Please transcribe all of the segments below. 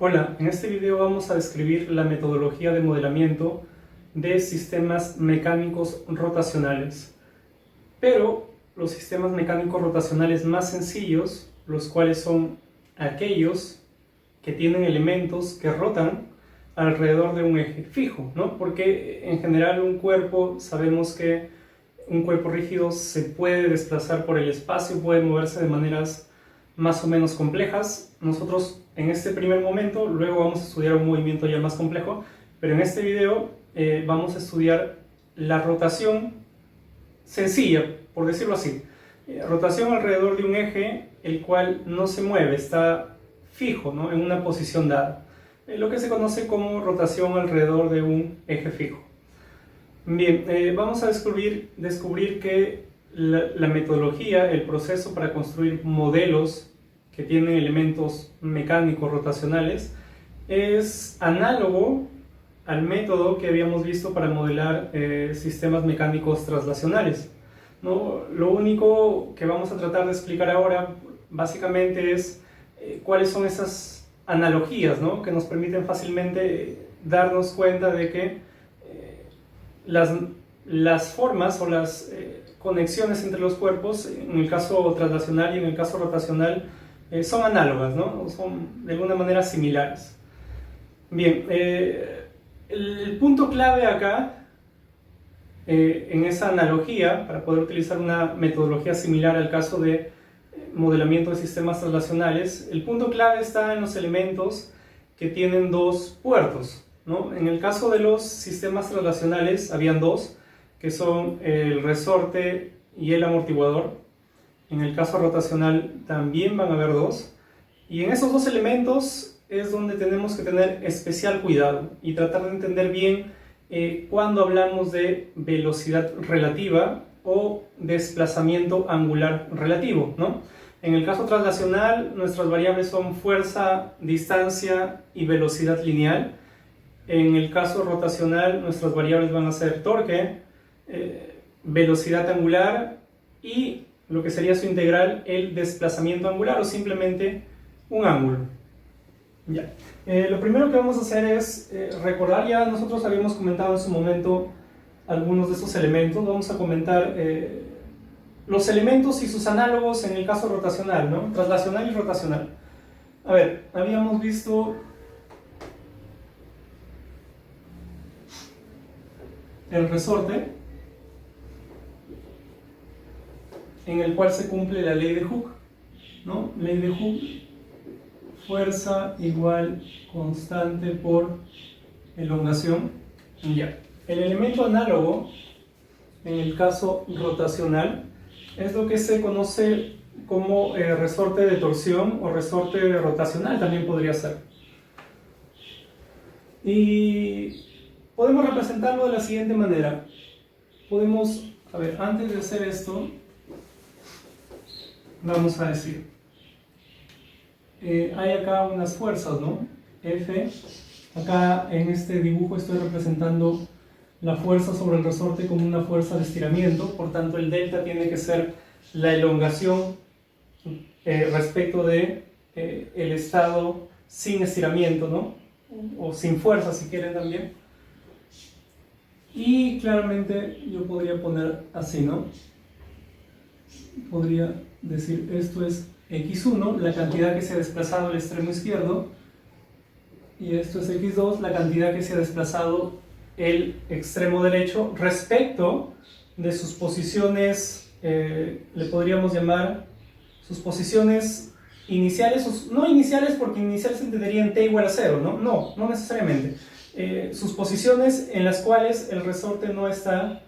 Hola, en este video vamos a describir la metodología de modelamiento de sistemas mecánicos rotacionales. Pero los sistemas mecánicos rotacionales más sencillos, los cuales son aquellos que tienen elementos que rotan alrededor de un eje fijo, ¿no? Porque en general un cuerpo, sabemos que un cuerpo rígido se puede desplazar por el espacio, puede moverse de maneras más o menos complejas. Nosotros en este primer momento, luego vamos a estudiar un movimiento ya más complejo, pero en este video vamos a estudiar la rotación sencilla, por decirlo así. Rotación alrededor de un eje el cual no se mueve, está fijo, ¿no? En una posición dada. Lo que se conoce como rotación alrededor de un eje fijo. Bien, vamos a descubrir que la metodología, el proceso para construir modelos que tienen elementos mecánicos rotacionales, es análogo al método que habíamos visto para modelar sistemas mecánicos traslacionales, ¿no? Lo único que vamos a tratar de explicar ahora básicamente es cuáles son esas analogías, ¿no? Que nos permiten fácilmente darnos cuenta de que las formas o las conexiones entre los cuerpos, en el caso traslacional y en el caso rotacional, son análogas, ¿no? Son de alguna manera similares. Bien, el punto clave acá, en esa analogía, para poder utilizar una metodología similar al caso de modelamiento de sistemas traslacionales, el punto clave está en los elementos que tienen dos puertos, ¿no? En el caso de los sistemas traslacionales habían dos, que son el resorte y el amortiguador. En el caso rotacional también van a haber dos, y en esos dos elementos es donde tenemos que tener especial cuidado y tratar de entender bien cuando hablamos de velocidad relativa o desplazamiento angular relativo, ¿no? En el caso traslacional, nuestras variables son fuerza, distancia y velocidad lineal. En el caso rotacional, nuestras variables van a ser torque, velocidad angular y lo que sería su integral, el desplazamiento angular o simplemente un ángulo. Ya. Lo primero que vamos a hacer es recordar, ya nosotros habíamos comentado en su momento algunos de estos elementos. Vamos a comentar los elementos y sus análogos en el caso rotacional, ¿no? Traslacional y rotacional. A ver, habíamos visto el resorte, en el cual se cumple la ley de Hooke, ¿no? Ley de Hooke, fuerza igual constante por elongación. Ya. El elemento análogo, en el caso rotacional, es lo que se conoce como resorte de torsión o resorte rotacional, también podría ser. Y podemos representarlo de la siguiente manera. Podemos, a ver, antes de hacer esto, vamos a decir, hay acá unas fuerzas, ¿no? F, acá en este dibujo estoy representando la fuerza sobre el resorte como una fuerza de estiramiento, por tanto el delta tiene que ser la elongación respecto de el estado sin estiramiento, ¿no? O sin fuerza si quieren también. Y claramente yo podría poner así, ¿no? Podría decir, esto es x1, la cantidad que se ha desplazado al extremo izquierdo, y esto es x2, la cantidad que se ha desplazado el extremo derecho respecto de sus posiciones, le podríamos llamar sus posiciones iniciales, no iniciales porque iniciales se entendería en t igual a 0, ¿no? No necesariamente. Sus posiciones en las cuales el resorte no está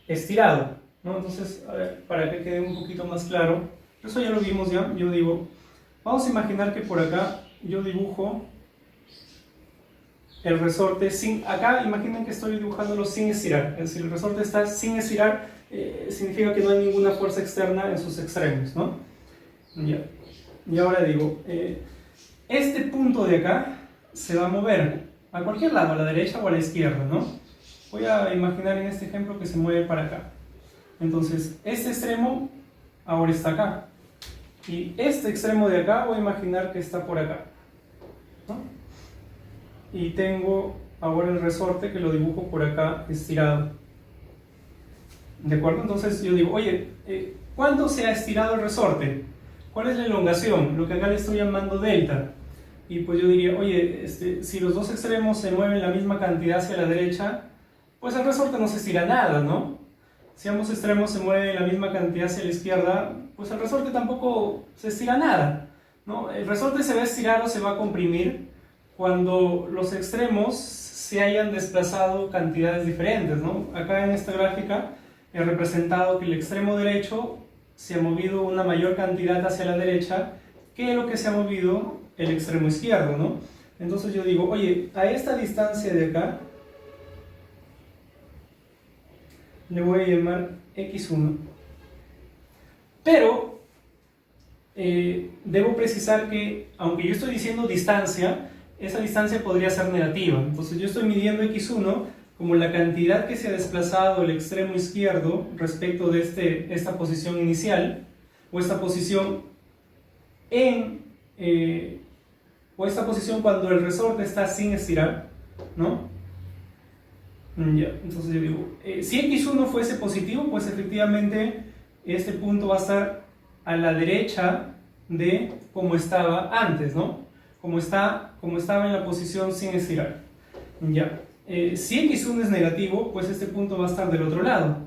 estirado, ¿no? Entonces, a ver, para que quede un poquito más claro, eso ya lo vimos ya. Yo digo, vamos a imaginar que por acá yo dibujo el resorte sin, acá imaginen que estoy dibujándolo sin estirar, es decir, el resorte está sin estirar, significa que no hay ninguna fuerza externa en sus extremos, ¿no? Ya. Y ahora digo, este punto de acá se va a mover a cualquier lado, a la derecha o a la izquierda, ¿no? Voy a imaginar en este ejemplo que se mueve para acá. Entonces, este extremo ahora está acá. Y este extremo de acá voy a imaginar que está por acá, ¿no? y tengo ahora el resorte que lo dibujo por acá estirado. ¿De acuerdo? Entonces yo digo, oye, ¿cuánto se ha estirado el resorte? ¿Cuál es la elongación? Lo que acá le estoy llamando delta. Y pues yo diría, oye, si los dos extremos se mueven la misma cantidad hacia la derecha, pues el resorte no se estira nada, ¿no? Si ambos extremos se mueven la misma cantidad hacia la izquierda, pues el resorte tampoco se estira nada, ¿no? El resorte se va a estirar o se va a comprimir cuando los extremos se hayan desplazado cantidades diferentes, ¿no? Acá en esta gráfica he representado que el extremo derecho se ha movido una mayor cantidad hacia la derecha que lo que se ha movido el extremo izquierdo, ¿no? Entonces yo digo, oye, a esta distancia de acá le voy a llamar x1. Pero debo precisar que, aunque yo estoy diciendo distancia, esa distancia podría ser negativa. Entonces yo estoy midiendo x1 como la cantidad que se ha desplazado el extremo izquierdo respecto de esta posición inicial, o esta posición o esta posición cuando el resorte está sin estirar, ¿no? Ya, entonces yo digo, si x1 fuese positivo, pues efectivamente este punto va a estar a la derecha de como estaba antes, ¿no? Como estaba en la posición sin estirar. Ya, si x1 es negativo, pues este punto va a estar del otro lado,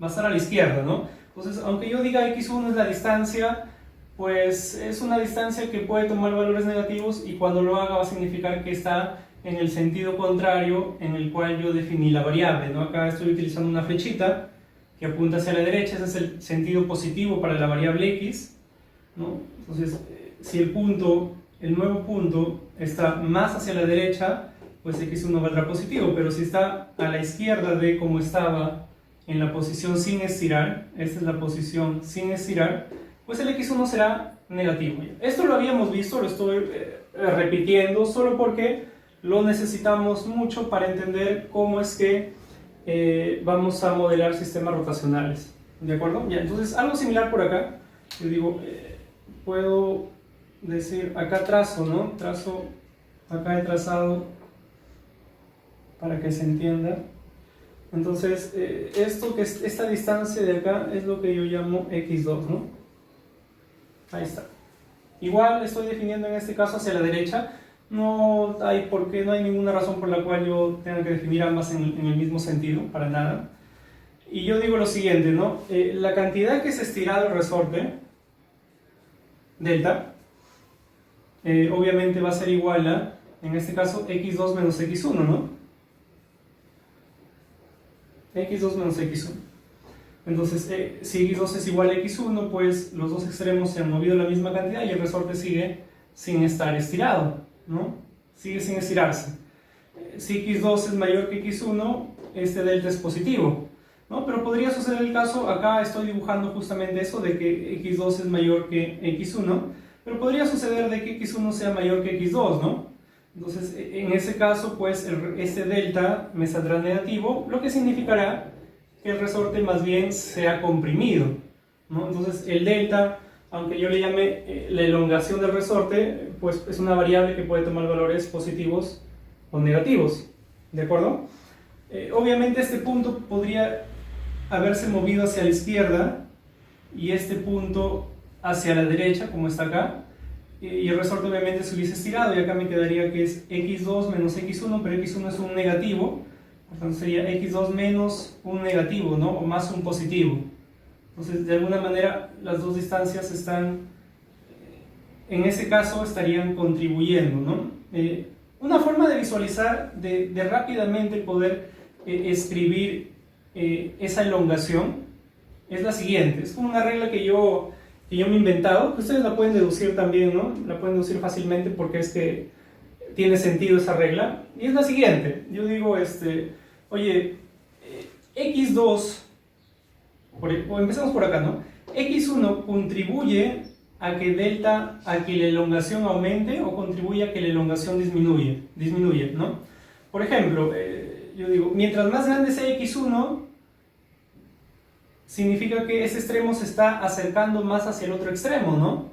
va a estar a la izquierda, ¿no? Entonces, aunque yo diga x1 es la distancia, pues es una distancia que puede tomar valores negativos, y cuando lo haga va a significar que está en el sentido contrario en el cual yo definí la variable, ¿no? Acá estoy utilizando una flechita que apunta hacia la derecha, ese es el sentido positivo para la variable x, ¿no? Entonces, si el nuevo punto está más hacia la derecha, pues x1 valdrá positivo, pero si está a la izquierda de como estaba en la posición sin estirar, esta es la posición sin estirar, pues el x1 será negativo. Esto lo habíamos visto, lo estoy repitiendo solo porque lo necesitamos mucho para entender cómo es que vamos a modelar sistemas rotacionales. ¿De acuerdo? Ya, entonces, algo similar por acá. Yo digo, puedo decir, acá trazo, ¿no? Acá he trazado para que se entienda. Entonces, esta distancia de acá es lo que yo llamo x2, ¿no? Ahí está. Igual estoy definiendo en este caso hacia la derecha. No hay ninguna razón por la cual yo tenga que definir ambas en el mismo sentido, para nada. Y yo digo lo siguiente, ¿no? La cantidad que se ha estirado el resorte, delta, obviamente va a ser igual a, en este caso, x2 menos x1, ¿no? x2 menos x1. Entonces, si x2 es igual a x1, pues los dos extremos se han movido la misma cantidad y el resorte sigue sin estar estirado, ¿no? Sigue sin estirarse. Si x2 es mayor que x1, este delta es positivo, ¿no? Pero podría suceder el caso, acá estoy dibujando justamente eso, de que x2 es mayor que x1, pero podría suceder de que x1 sea mayor que x2, ¿no? Entonces, en ese caso, pues este delta me saldrá negativo, lo que significará que el resorte más bien se ha comprimido, ¿no? Entonces, el delta, aunque yo le llame la elongación del resorte, pues es una variable que puede tomar valores positivos o negativos, ¿de acuerdo? Obviamente este punto podría haberse movido hacia la izquierda y este punto hacia la derecha, como está acá, y el resorte obviamente se hubiese estirado, y acá me quedaría que es x2 menos x1, pero x1 es un negativo, entonces sería x2 menos un negativo, ¿no? O más un positivo. Entonces, de alguna manera, las dos distancias están, en ese caso, estarían contribuyendo, ¿no? Una forma de visualizar, de rápidamente poder escribir esa elongación, es la siguiente. Es como una regla que yo me he inventado, que ustedes la pueden deducir también, ¿no? La pueden deducir fácilmente porque es que tiene sentido esa regla. Y es la siguiente. Yo digo, oye, x2... empezamos por acá, ¿no? x1 contribuye a que la elongación aumente, o contribuye a que la elongación disminuye, ¿no? Por ejemplo, yo digo, mientras más grande sea x1, significa que ese extremo se está acercando más hacia el otro extremo, ¿no?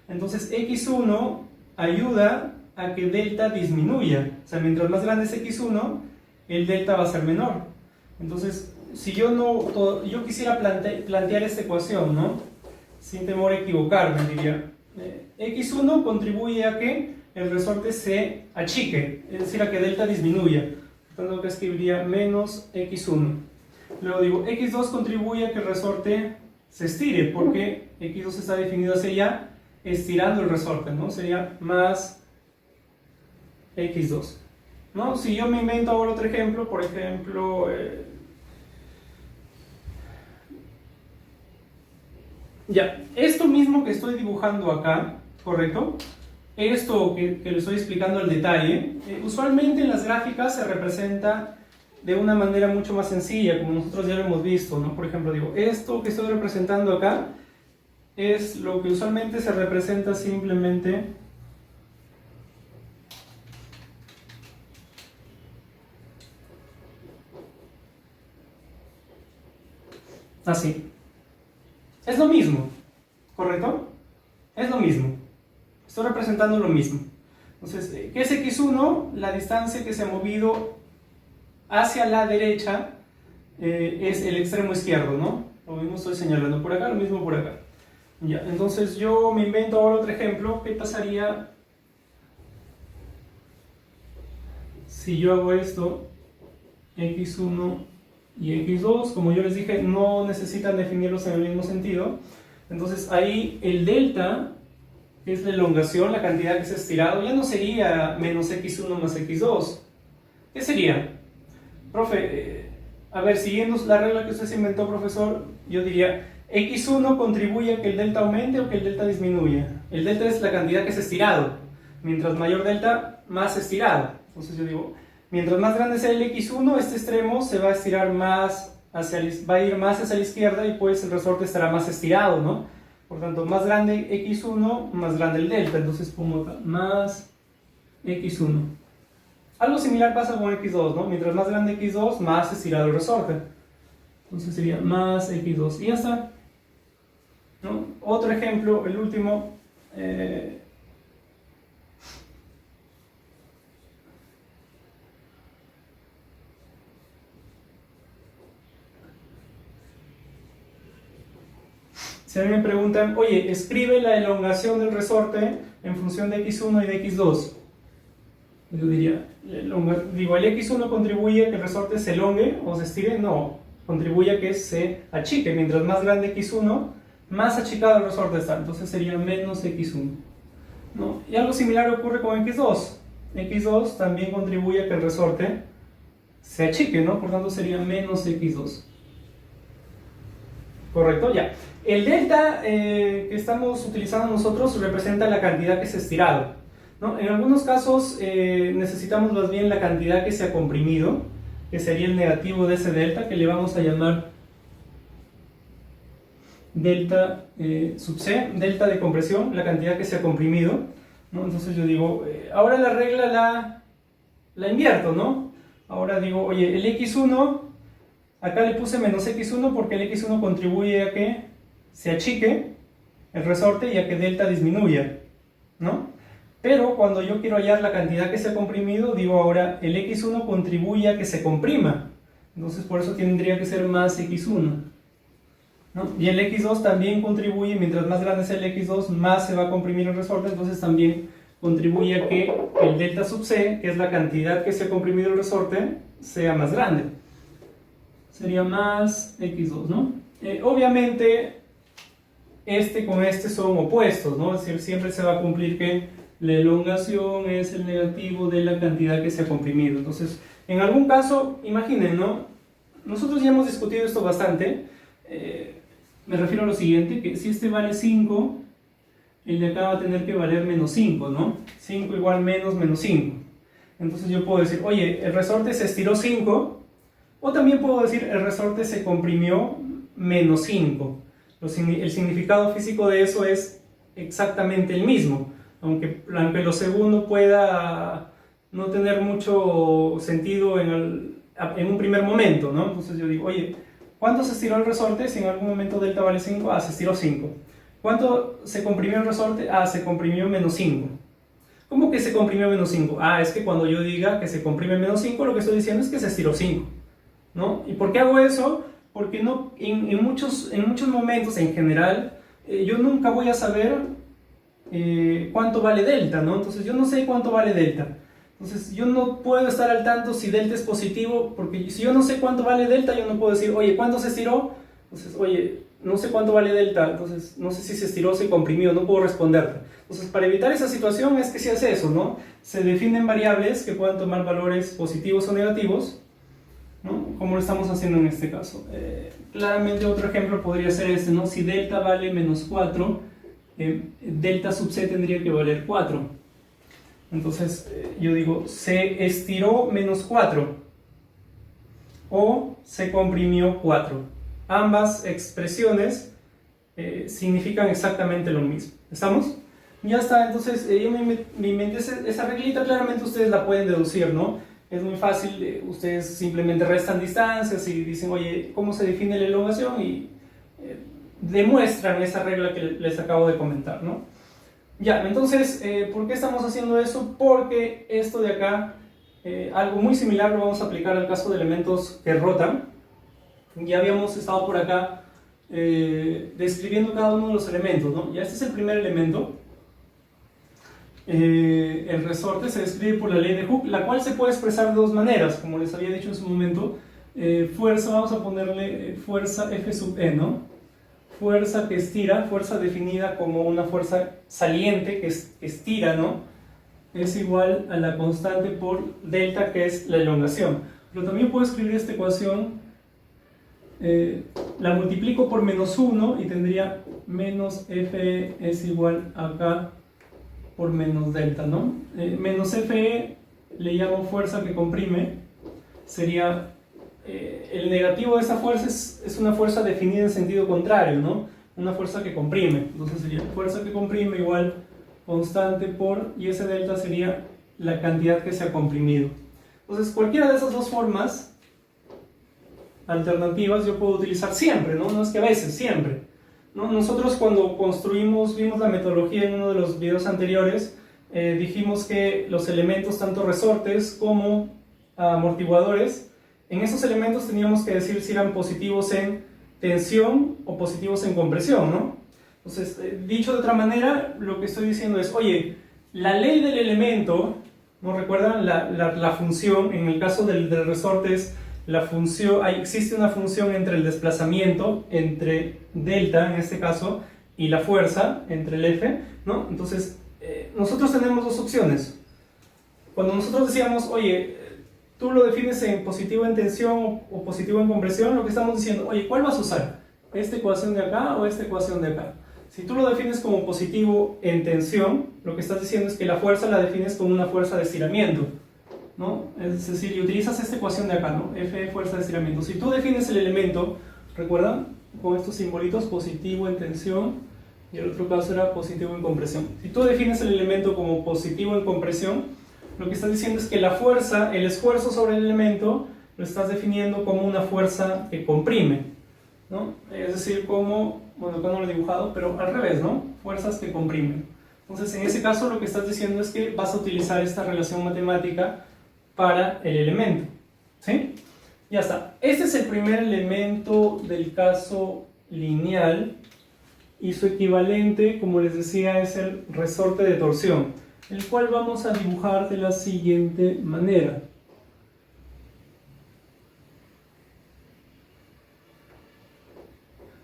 Entonces x1 ayuda a que delta disminuya. O sea, mientras más grande es x1, el delta va a ser menor. Entonces, si yo quisiera plantear esta ecuación, ¿no? Sin temor a equivocarme, diría, x1 contribuye a que el resorte se achique, es decir, a que delta disminuya. Por tanto, que escribiría menos x1. Luego digo, x2 contribuye a que el resorte se estire, porque x2 está definido hacia allá, estirando el resorte, ¿no? Sería más x2, ¿no? Si yo me invento ahora otro ejemplo, por ejemplo, ya, esto mismo que estoy dibujando acá, ¿correcto? Esto que le estoy explicando al detalle, usualmente en las gráficas se representa de una manera mucho más sencilla, como nosotros ya lo hemos visto, ¿no? Por ejemplo, digo, esto que estoy representando acá es lo que usualmente se representa simplemente así. Es lo mismo, ¿correcto? Es lo mismo. Estoy representando lo mismo. Entonces, ¿qué es x1? La distancia que se ha movido hacia la derecha es el extremo izquierdo, ¿no? Lo mismo estoy señalando por acá, lo mismo por acá. Ya, entonces yo me invento ahora otro ejemplo. ¿Qué pasaría si yo hago esto? x1 y x2, como yo les dije, no necesitan definirlos en el mismo sentido. Entonces ahí el delta, que es la elongación, la cantidad que se ha estirado, ya no sería menos x1 más x2. ¿Qué sería? Profe, a ver, siguiendo la regla que usted se inventó, profesor, yo diría, x1 contribuye a que el delta aumente o que el delta disminuya. El delta es la cantidad que se ha estirado. Mientras mayor delta, más estirado. Entonces yo digo, mientras más grande sea el x1, este extremo se va a estirar más va a ir más hacia la izquierda y pues el resorte estará más estirado, ¿no? Por tanto, más grande x1, más grande el delta. Entonces pongo acá, más x1. Algo similar pasa con x2, ¿no? Mientras más grande x2, más estirado el resorte. Entonces sería más x2. Y ya está, ¿no? Otro ejemplo, el último. Si a mí me preguntan, oye, escribe la elongación del resorte en función de x1 y de x2. Yo diría, el x1 contribuye a que el resorte se elongue o se estire. No, contribuye a que se achique. Mientras más grande x1, más achicado el resorte está. Entonces sería menos x1, ¿no? Y algo similar ocurre con x2. x2 también contribuye a que el resorte se achique, ¿no? Por tanto sería menos x2. ¿Correcto? Ya. El delta que estamos utilizando nosotros representa la cantidad que se ha estirado, ¿no? En algunos casos necesitamos más bien la cantidad que se ha comprimido, que sería el negativo de ese delta, que le vamos a llamar delta sub c, delta de compresión, la cantidad que se ha comprimido, ¿no? Entonces yo digo, ahora la regla la invierto, ¿no? Ahora digo, oye, el x1, acá le puse menos x1 porque el x1 contribuye a que se achique el resorte y a que delta disminuya, ¿no? Pero cuando yo quiero hallar la cantidad que se ha comprimido, digo ahora el x1 contribuye a que se comprima. Entonces por eso tendría que ser más x1, ¿no? Y el x2 también contribuye, mientras más grande sea el x2, más se va a comprimir el resorte, entonces también contribuye a que el delta sub c, que es la cantidad que se ha comprimido el resorte, sea más grande. Sería más x2, ¿no? Obviamente este con este son opuestos, ¿no? Es decir, siempre se va a cumplir que la elongación es el negativo de la cantidad que se ha comprimido. Entonces, en algún caso, imaginen, ¿no? Nosotros ya hemos discutido esto bastante. Me refiero a lo siguiente, que si este vale 5, el de acá va a tener que valer menos 5, ¿no? 5 igual menos 5. Entonces yo puedo decir, oye, el resorte se estiró 5, o también puedo decir, el resorte se comprimió menos 5. El significado físico de eso es exactamente el mismo, aunque lo segundo pueda no tener mucho sentido en un primer momento, ¿no? Entonces yo digo, oye, ¿cuánto se estiró el resorte? Si en algún momento delta vale 5, se estiró 5. ¿Cuánto se comprimió el resorte? Se comprimió menos 5. ¿Cómo que se comprimió menos 5? Ah, es que cuando yo diga que se comprime menos 5, lo que estoy diciendo es que se estiró 5, ¿no? ¿Y por qué hago eso? Porque no, en muchos momentos, en general, yo nunca voy a saber cuánto vale delta, ¿no? Entonces yo no sé cuánto vale delta. Entonces yo no puedo estar al tanto si delta es positivo, porque si yo no sé cuánto vale delta, yo no puedo decir, oye, ¿cuánto se estiró? Entonces, oye, no sé cuánto vale delta, entonces no sé si se estiró o se comprimió, no puedo responderte. Entonces, para evitar esa situación es que se hace eso, ¿no? Se definen variables que puedan tomar valores positivos o negativos, ¿no? Como lo estamos haciendo en este caso. Claramente otro ejemplo podría ser este, ¿no? Si delta vale menos 4, delta sub c tendría que valer 4. Entonces, yo digo, se estiró menos 4 o se comprimió 4. Ambas expresiones significan exactamente lo mismo. ¿Estamos? Ya está, entonces yo me inventé esa reglita, claramente ustedes la pueden deducir, ¿no? Es muy fácil, ustedes simplemente restan distancias y dicen, oye, ¿cómo se define la elongación? Y demuestran esa regla que les acabo de comentar, ¿no? Ya, entonces, ¿por qué estamos haciendo eso? Porque esto de acá, algo muy similar lo vamos a aplicar al caso de elementos que rotan. Ya habíamos estado por acá describiendo cada uno de los elementos, ¿no? Ya este es el primer elemento. El resorte se describe por la ley de Hooke, la cual se puede expresar de dos maneras, como les había dicho en su momento. Fuerza, vamos a ponerle fuerza F sub E, ¿no? Fuerza que estira, fuerza definida como una fuerza saliente que estira, ¿no? Es igual a la constante por delta, que es la elongación. Pero también puedo escribir esta ecuación, la multiplico por menos 1 y tendría menos Fe es igual a K por menos delta, ¿no? Menos Fe le llamo fuerza que comprime, sería el negativo de esa fuerza es una fuerza definida en sentido contrario, ¿no? Una fuerza que comprime, entonces sería fuerza que comprime igual constante por, y ese delta sería la cantidad que se ha comprimido. Entonces cualquiera de esas dos formas alternativas yo puedo utilizar siempre, ¿no? No es que a veces, siempre, ¿no? Nosotros cuando vimos la metodología en uno de los videos anteriores, dijimos que los elementos, tanto resortes como amortiguadores, en esos elementos teníamos que decir si eran positivos en tensión o positivos en compresión, ¿no? Entonces, dicho de otra manera, lo que estoy diciendo es, oye, la ley del elemento, ¿no recuerdan? La función, en el caso del resorte es la función, existe una función entre el desplazamiento, entre delta en este caso, y la fuerza, entre el F, ¿no? Entonces, nosotros tenemos dos opciones. Cuando nosotros decíamos, oye, tú lo defines en positivo en tensión o positivo en compresión, lo que estamos diciendo, oye, ¿cuál vas a usar? ¿Esta ecuación de acá o esta ecuación de acá? Si tú lo defines como positivo en tensión, lo que estás diciendo es que la fuerza la defines como una fuerza de estiramiento, ¿no? Es decir, y utilizas esta ecuación de acá, ¿no? F, fuerza de estiramiento. Si tú defines el elemento, ¿recuerdan? Con estos simbolitos, positivo en tensión, y el otro caso era positivo en compresión. Si tú defines el elemento como positivo en compresión, lo que estás diciendo es que la fuerza, el esfuerzo sobre el elemento, lo estás definiendo como una fuerza que comprime, ¿no? Es decir, como, bueno, acá no lo he dibujado, pero al revés, ¿no? Fuerzas que comprimen. Entonces, en ese caso, lo que estás diciendo es que vas a utilizar esta relación matemática para el elemento, ¿sí? Ya está. Este es el primer elemento del caso lineal y su equivalente, como les decía, es el resorte de torsión, el cual vamos a dibujar de la siguiente manera.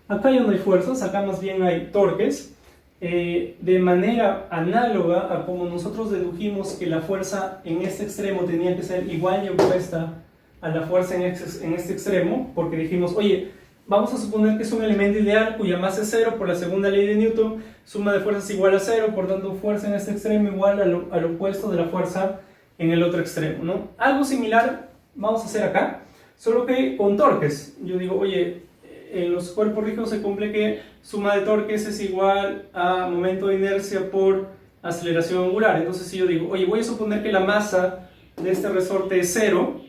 Acá ya no hay fuerzas, acá más bien hay torques. De manera análoga a como nosotros dedujimos que la fuerza en este extremo tenía que ser igual y opuesta a la fuerza en este extremo, porque dijimos, oye, vamos a suponer que es un elemento ideal cuya masa es 0 por la segunda ley de Newton, suma de fuerzas igual a 0, por tanto fuerza en este extremo igual al opuesto de la fuerza en el otro extremo, ¿no? Algo similar vamos a hacer acá, solo que con torques. Yo digo, oye, en los cuerpos rígidos se cumple que suma de torques es igual a momento de inercia por aceleración angular. Entonces si yo digo, oye, voy a suponer que la masa de este resorte es 0,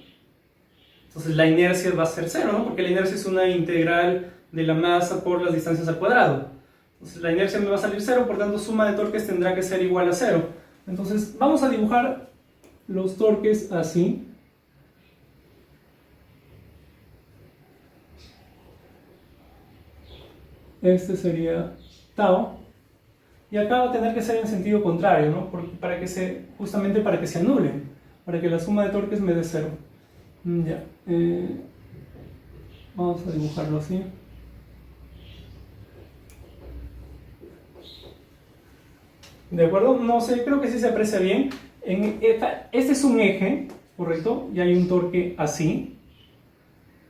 entonces la inercia va a ser 0, ¿no? Porque la inercia es una integral de la masa por las distancias al cuadrado. Entonces la inercia me va a salir 0, por tanto suma de torques tendrá que ser igual a 0. Entonces vamos a dibujar los torques así. Este sería tau. Y acá va a tener que ser en sentido contrario, ¿no? Justamente para que se anulen, para que la suma de torques me dé cero. Ya. Vamos a dibujarlo así. ¿De acuerdo? No sé, creo que sí se aprecia bien. Este es un eje, ¿correcto? Y hay un torque así.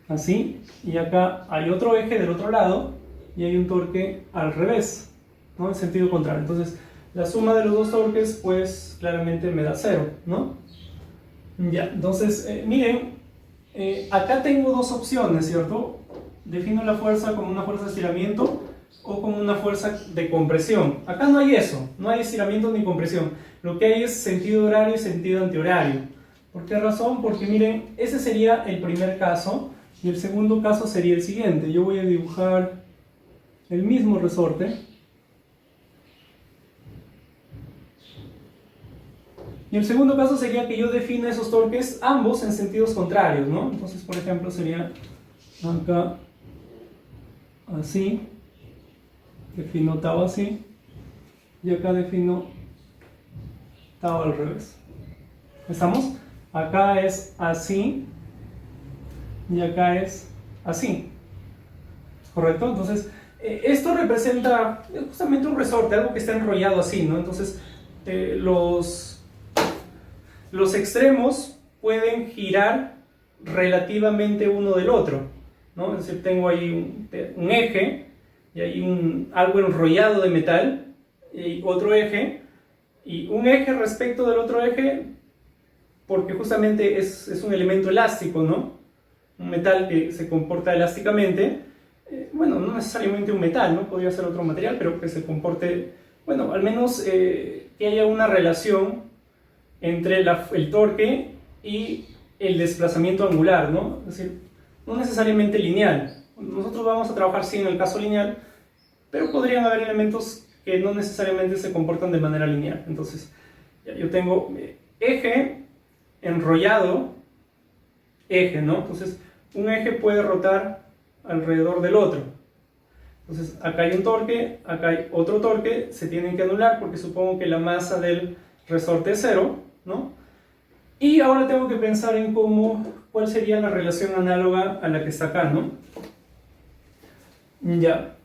Así. Y acá hay otro eje del otro lado. Y hay un torque al revés, ¿no? En sentido contrario. Entonces, la suma de los dos torques, pues, claramente me da cero, ¿no? Ya, entonces, miren, acá tengo dos opciones, ¿cierto? Defino la fuerza como una fuerza de estiramiento o como una fuerza de compresión. Acá no hay eso, no hay estiramiento ni compresión. Lo que hay es sentido horario y sentido antihorario. ¿Por qué razón? Porque miren, ese sería el primer caso y el segundo caso sería el siguiente. Yo voy a dibujar el mismo resorte. Y el segundo caso sería que yo defina esos torques ambos en sentidos contrarios, ¿no? Entonces, por ejemplo, sería acá así, defino tau así, y acá defino tau al revés. ¿Estamos? Acá es así, y acá es así. ¿Correcto? Entonces, esto representa justamente un resorte, algo que está enrollado así, ¿no? Entonces, los extremos pueden girar relativamente uno del otro, ¿no? Es decir, tengo ahí un eje y hay algo enrollado de metal y otro eje y un eje respecto del otro eje porque justamente es un elemento elástico, ¿no? Un metal que se comporta elásticamente, bueno, no necesariamente un metal, ¿no? Podría ser otro material, pero que se comporte, bueno, al menos que haya una relación entre el torque y el desplazamiento angular, ¿no? Es decir, no necesariamente lineal. Nosotros vamos a trabajar sí en el caso lineal, pero podrían haber elementos que no necesariamente se comportan de manera lineal. Entonces, yo tengo eje enrollado, eje, ¿no? Entonces, un eje puede rotar alrededor del otro. Entonces, acá hay un torque, acá hay otro torque, se tienen que anular porque supongo que la masa del resorte es cero, ¿no? Y ahora tengo que pensar en cuál sería la relación análoga a la que está acá, ¿no? Ya.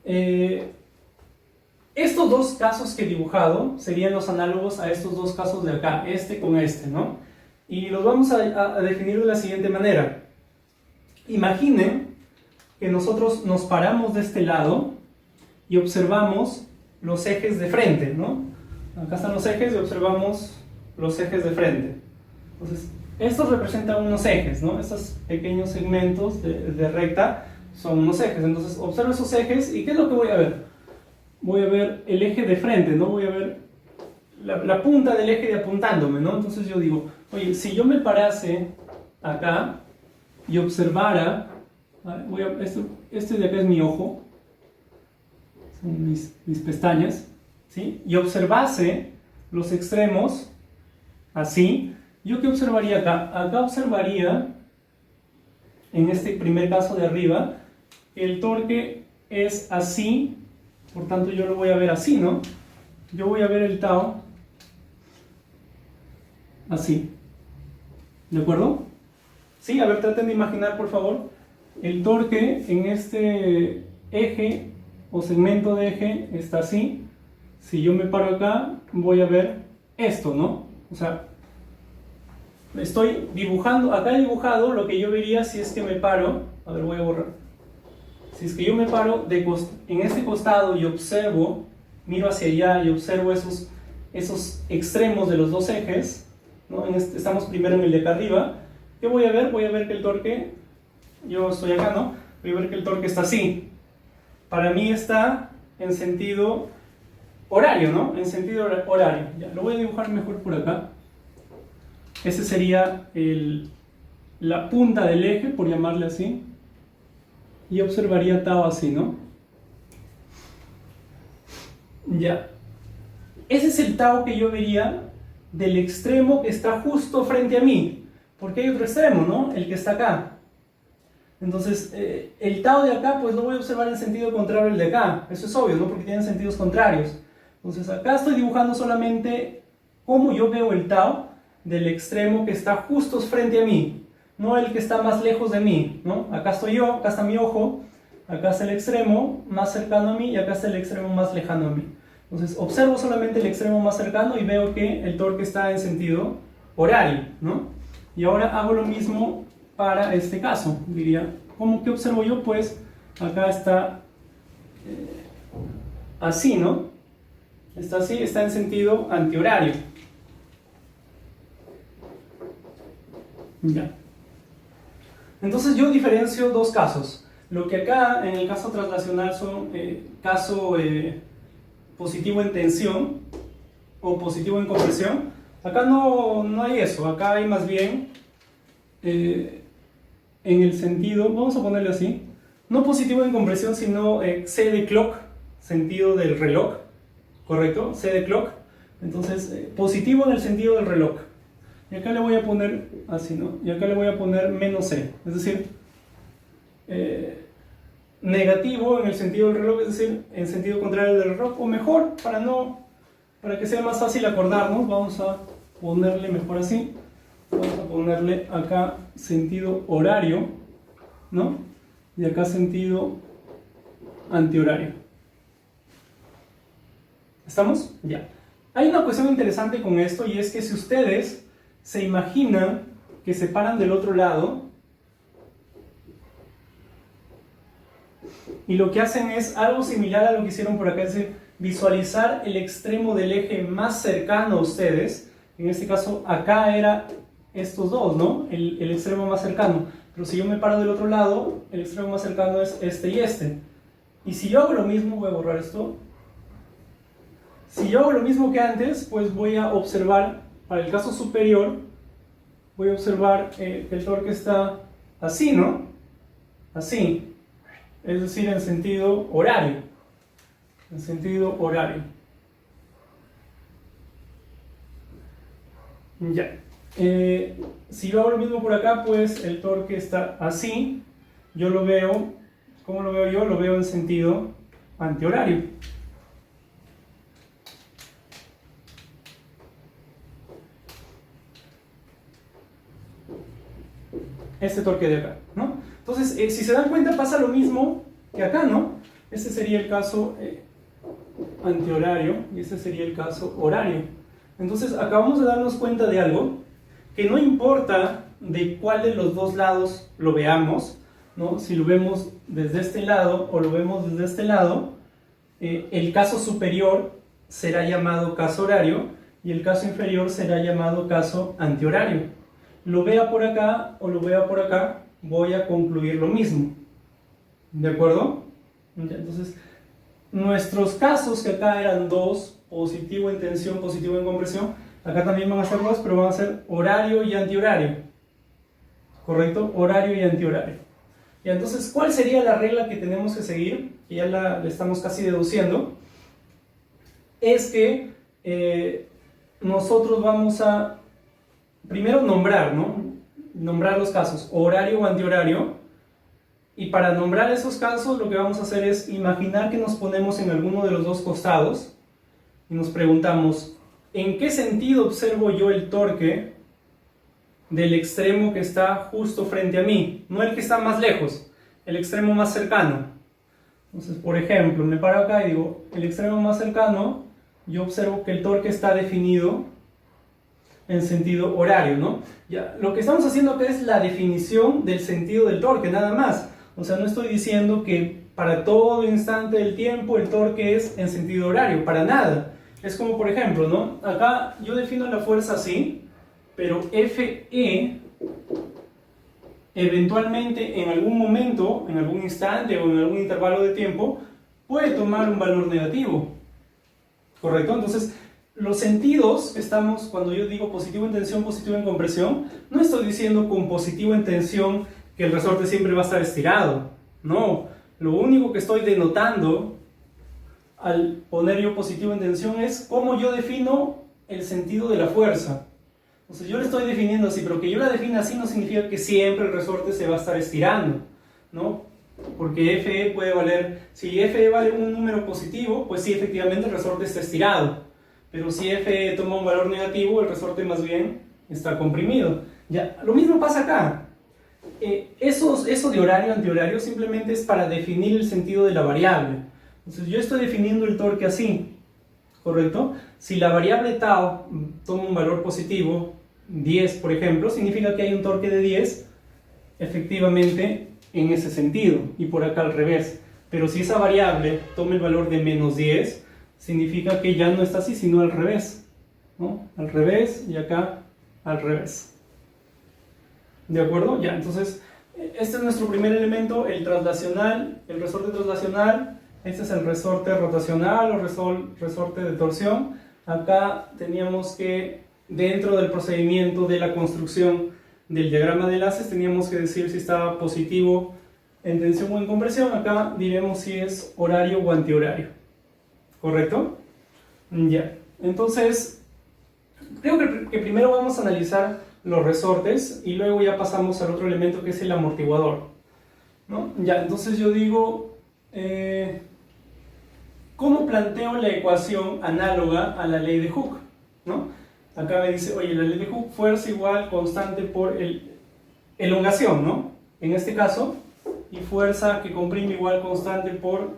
Estos dos casos que he dibujado serían los análogos a estos dos casos de acá, este con este, ¿no? Y los vamos a definir de la siguiente manera. Imaginen que nosotros nos paramos de este lado y observamos los ejes de frente, ¿no? Acá están los ejes y observamos los ejes de frente. Entonces, estos representan unos ejes, ¿no? Estos pequeños segmentos de recta son unos ejes. Entonces, observo esos ejes y ¿qué es lo que voy a ver? Voy a ver el eje de frente, ¿no? Voy a ver la punta del eje apuntándome, ¿no? Entonces yo digo, oye, si yo me parase acá y observara, este de acá es mi ojo, son mis pestañas, ¿sí? Y observase los extremos así, ¿yo qué observaría acá? Acá observaría, en este primer caso de arriba, el torque es así, por tanto yo lo voy a ver así, ¿no? Yo voy a ver el tau así, ¿de acuerdo? Sí, a ver, traten de imaginar, por favor, el torque en este eje o segmento de eje está así. Si yo me paro acá, voy a ver esto, ¿no? O sea, estoy dibujando, acá he dibujado lo que yo vería si es que me paro, a ver, voy a borrar. Si es que yo me paro en este costado y observo, miro hacia allá y observo esos extremos de los dos ejes, ¿no? Estamos primero en el de acá arriba. ¿Qué voy a ver? Voy a ver que el torque, yo estoy acá, ¿no? Voy a ver que el torque está así. Para mí está en sentido horario, ¿no? En sentido horario. Ya, lo voy a dibujar mejor por acá. Ese sería la punta del eje, por llamarle así. Y observaría tau así, ¿no? Ya. Ese es el tau que yo vería del extremo que está justo frente a mí, porque hay otro extremo, ¿no? El que está acá. Entonces, el tau de acá, pues lo voy a observar en sentido contrario al de acá. Eso es obvio, ¿no? Porque tienen sentidos contrarios. Entonces, acá estoy dibujando solamente cómo yo veo el tau del extremo que está justo frente a mí, no el que está más lejos de mí, ¿no? Acá estoy yo, acá está mi ojo, acá está el extremo más cercano a mí y acá está el extremo más lejano a mí. Entonces, observo solamente el extremo más cercano y veo que el torque está en sentido horario, ¿no? Y ahora hago lo mismo para este caso, diría, ¿qué observo yo? Pues acá está así, ¿no? Está así, está en sentido antihorario. Ya. Entonces yo diferencio dos casos. Lo que acá en el caso traslacional son caso positivo en tensión o positivo en compresión. Acá no hay eso, acá hay más bien en el sentido, vamos a ponerle así, no positivo en compresión, sino C de clock, sentido del reloj, ¿correcto? C de clock. Entonces, positivo en el sentido del reloj. Y acá le voy a poner así, ¿no? Y acá le voy a poner menos C, es decir, negativo en el sentido del reloj, es decir, en sentido contrario del reloj, o mejor, para que sea más fácil acordarnos, vamos a ponerle mejor así. Vamos a ponerle acá sentido horario, ¿no? Y acá sentido antihorario. ¿Estamos? Ya. Hay una cuestión interesante con esto y es que si ustedes se imaginan que se paran del otro lado y lo que hacen es algo similar a lo que hicieron por acá, es decir, visualizar el extremo del eje más cercano a ustedes. En este caso, acá era estos dos, ¿no? El extremo más cercano. Pero si yo me paro del otro lado, el extremo más cercano es este y este. Y si yo hago lo mismo, voy a borrar esto. Si yo hago lo mismo que antes, pues voy a observar, para el caso superior, voy a observar que el torque está así, ¿no? Así. Es decir, en sentido horario. En sentido horario. Ya. Si yo hago lo mismo por acá, pues el torque está así. Yo lo veo, ¿cómo lo veo yo? Lo veo en sentido antihorario. Este torque de acá, ¿no? Entonces, si se dan cuenta, pasa lo mismo que acá, ¿no? Este sería el caso antihorario y este sería el caso horario. Entonces, acabamos de darnos cuenta de algo, que no importa de cuál de los dos lados lo veamos, ¿no? Si lo vemos desde este lado o lo vemos desde este lado, el caso superior será llamado caso horario y el caso inferior será llamado caso antihorario. Lo vea por acá o lo vea por acá, voy a concluir lo mismo. ¿De acuerdo? Entonces, nuestros casos, que acá eran dos, positivo en tensión, positivo en compresión, acá también van a ser dos, pero van a ser horario y antihorario. ¿Correcto? Horario y antihorario. Y entonces, ¿cuál sería la regla que tenemos que seguir? Que ya la estamos casi deduciendo. Es que nosotros vamos a primero nombrar, ¿no? Nombrar los casos, horario o antihorario. Y para nombrar esos casos, lo que vamos a hacer es imaginar que nos ponemos en alguno de los dos costados y nos preguntamos, ¿en qué sentido observo yo el torque del extremo que está justo frente a mí? No el que está más lejos, el extremo más cercano. Entonces, por ejemplo, me paro acá y digo, el extremo más cercano, yo observo que el torque está definido en sentido horario, ¿no? Ya, lo que estamos haciendo acá es la definición del sentido del torque, nada más. O sea, no estoy diciendo que para todo instante del tiempo el torque es en sentido horario, para nada. Es como, por ejemplo, ¿no? Acá yo defino la fuerza así, pero Fe eventualmente en algún momento, en algún instante o en algún intervalo de tiempo, puede tomar un valor negativo. ¿Correcto? Entonces, los sentidos que estamos, cuando yo digo positivo en tensión, positivo en compresión, no estoy diciendo con positivo en tensión que el resorte siempre va a estar estirado. No, lo único que estoy denotando al poner yo positivo en tensión es cómo yo defino el sentido de la fuerza. Entonces yo le estoy definiendo así, pero que yo la defina así no significa que siempre el resorte se va a estar estirando, ¿no? Porque FE puede valer, si FE vale un número positivo, pues sí, efectivamente el resorte está estirado. Pero si FE toma un valor negativo, el resorte más bien está comprimido. Ya, lo mismo pasa acá. Eso de horario, antihorario, simplemente es para definir el sentido de la variable. Entonces yo estoy definiendo el torque así, ¿correcto? Si la variable tau toma un valor positivo, 10 por ejemplo, significa que hay un torque de 10, efectivamente, en ese sentido, y por acá al revés. Pero si esa variable toma el valor de menos 10, significa que ya no está así, sino al revés, ¿no? Al revés y acá al revés. ¿De acuerdo? Ya, entonces, este es nuestro primer elemento, el traslacional, el resorte traslacional. Este es el resorte rotacional o resorte de torsión. Acá teníamos que, dentro del procedimiento de la construcción del diagrama de enlaces, teníamos que decir si estaba positivo en tensión o en compresión. Acá diremos si es horario o antihorario. ¿Correcto? Ya. Entonces, creo que primero vamos a analizar los resortes y luego ya pasamos al otro elemento que es el amortiguador, ¿no? Ya, entonces yo digo, ¿cómo planteo la ecuación análoga a la ley de Hooke? ¿No? Acá me dice, oye, la ley de Hooke, fuerza igual constante por elongación, ¿no? En este caso, y fuerza que comprime igual constante por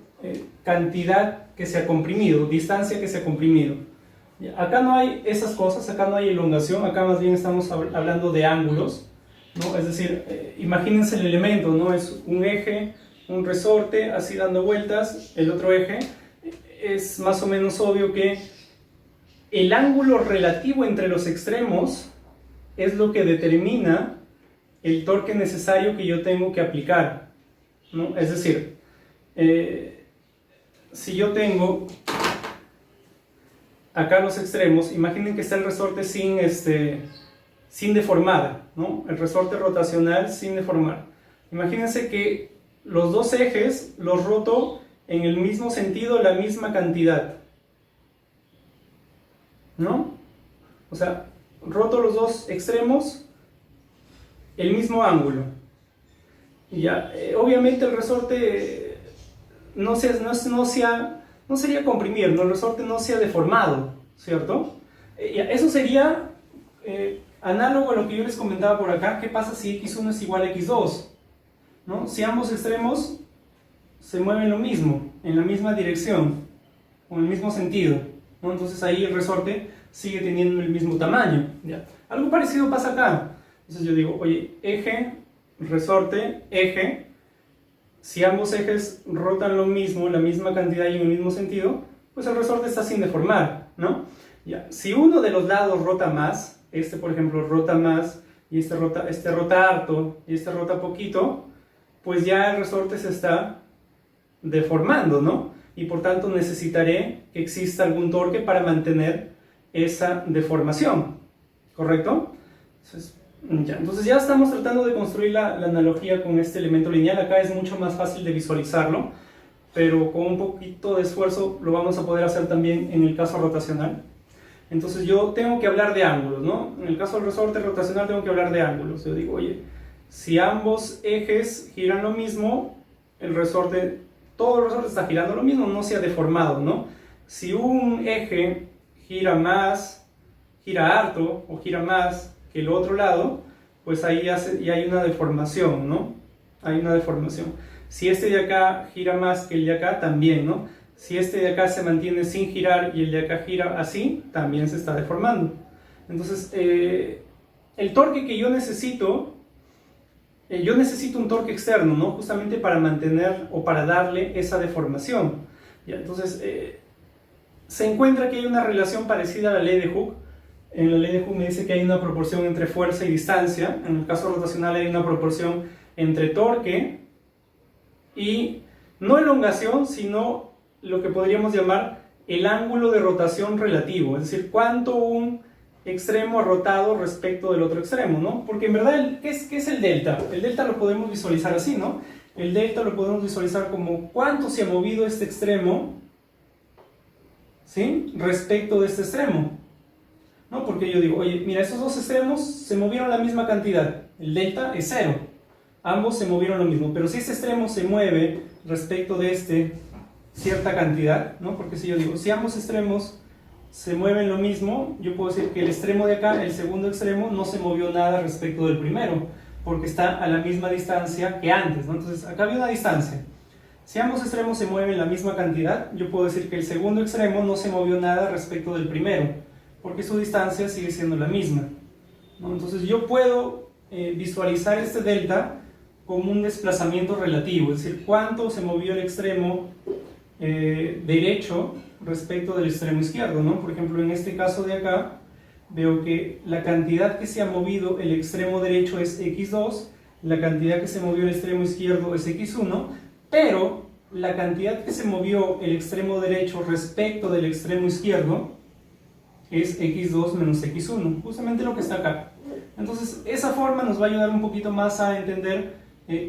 cantidad que se ha comprimido, distancia que se ha comprimido. Acá no hay esas cosas, acá no hay elongación, acá más bien estamos hablando de ángulos, ¿no? Es decir, imagínense el elemento, ¿no? Es un eje, un resorte, así dando vueltas, el otro eje. Es más o menos obvio que el ángulo relativo entre los extremos es lo que determina el torque necesario que yo tengo que aplicar, ¿no? Es decir, si yo tengo acá los extremos, imaginen que está el resorte sin deformar, ¿no? El resorte rotacional sin deformar. Imagínense que los dos ejes los roto en el mismo sentido, la misma cantidad, ¿no? O sea, roto los dos extremos, el mismo ángulo. Y ya, obviamente el resorte no sería comprimir, ¿no? El resorte no se ha deformado, ¿cierto? Eso sería análogo a lo que yo les comentaba por acá. ¿Qué pasa si x1 es igual a x2? ¿No? Si ambos extremos se mueven lo mismo, en la misma dirección, o en el mismo sentido, ¿no? Entonces ahí el resorte sigue teniendo el mismo tamaño, ¿ya? Algo parecido pasa acá. Entonces yo digo, oye, eje, resorte, eje. Si ambos ejes rotan lo mismo, la misma cantidad y en el mismo sentido, pues el resorte está sin deformar, ¿no? Ya. Si uno de los lados rota más, este por ejemplo rota más, y este rota harto, y este rota poquito, pues ya el resorte se está deformando, ¿no? Y por tanto necesitaré que exista algún torque para mantener esa deformación, ¿correcto? Entonces ya estamos tratando de construir la analogía con este elemento lineal. Acá es mucho más fácil de visualizarlo, pero con un poquito de esfuerzo lo vamos a poder hacer también en el caso rotacional. Entonces yo tengo que hablar de ángulos, ¿no? En el caso del resorte rotacional tengo que hablar de ángulos. Yo digo, oye, si ambos ejes giran lo mismo, todo el resorte está girando lo mismo, no se ha deformado, ¿no? Si un eje gira harto o gira más que el otro lado, pues ahí ya hay una deformación, ¿no? Hay una deformación. Si este de acá gira más que el de acá, también, ¿no? Si este de acá se mantiene sin girar y el de acá gira así, también se está deformando. Entonces, el torque que yo necesito un torque externo, ¿no? Justamente para mantener o para darle esa deformación. ¿Ya? Entonces, se encuentra que hay una relación parecida a la ley de Hooke. En la ley de Hooke me dice que hay una proporción entre fuerza y distancia. En el caso rotacional hay una proporción entre torque y no elongación, sino lo que podríamos llamar el ángulo de rotación relativo, es decir, cuánto un extremo ha rotado respecto del otro extremo, ¿no? Porque en verdad, ¿qué es el delta? El delta lo podemos visualizar así, ¿no? El delta lo podemos visualizar como cuánto se ha movido este extremo, ¿sí? Respecto de este extremo. ¿no? Porque yo digo, oye, mira, estos dos extremos se movieron la misma cantidad, el delta es 0, ambos se movieron lo mismo, pero si este extremo se mueve respecto de este cierta cantidad, ¿no? Porque si yo digo, si ambos extremos se mueven lo mismo, yo puedo decir que el extremo de acá, el segundo extremo, no se movió nada respecto del primero, porque está a la misma distancia que antes, ¿no? Entonces acá había una distancia. Si ambos extremos se mueven la misma cantidad, yo puedo decir que el segundo extremo no se movió nada respecto del primero, porque su distancia sigue siendo la misma, ¿no? Entonces yo puedo visualizar este delta como un desplazamiento relativo, es decir, cuánto se movió el extremo derecho respecto del extremo izquierdo, ¿no? Por ejemplo, en este caso de acá, veo que la cantidad que se ha movido el extremo derecho es x2, la cantidad que se movió el extremo izquierdo es x1, pero la cantidad que se movió el extremo derecho respecto del extremo izquierdo es x2 menos x1, justamente lo que está acá. Entonces, esa forma nos va a ayudar un poquito más a entender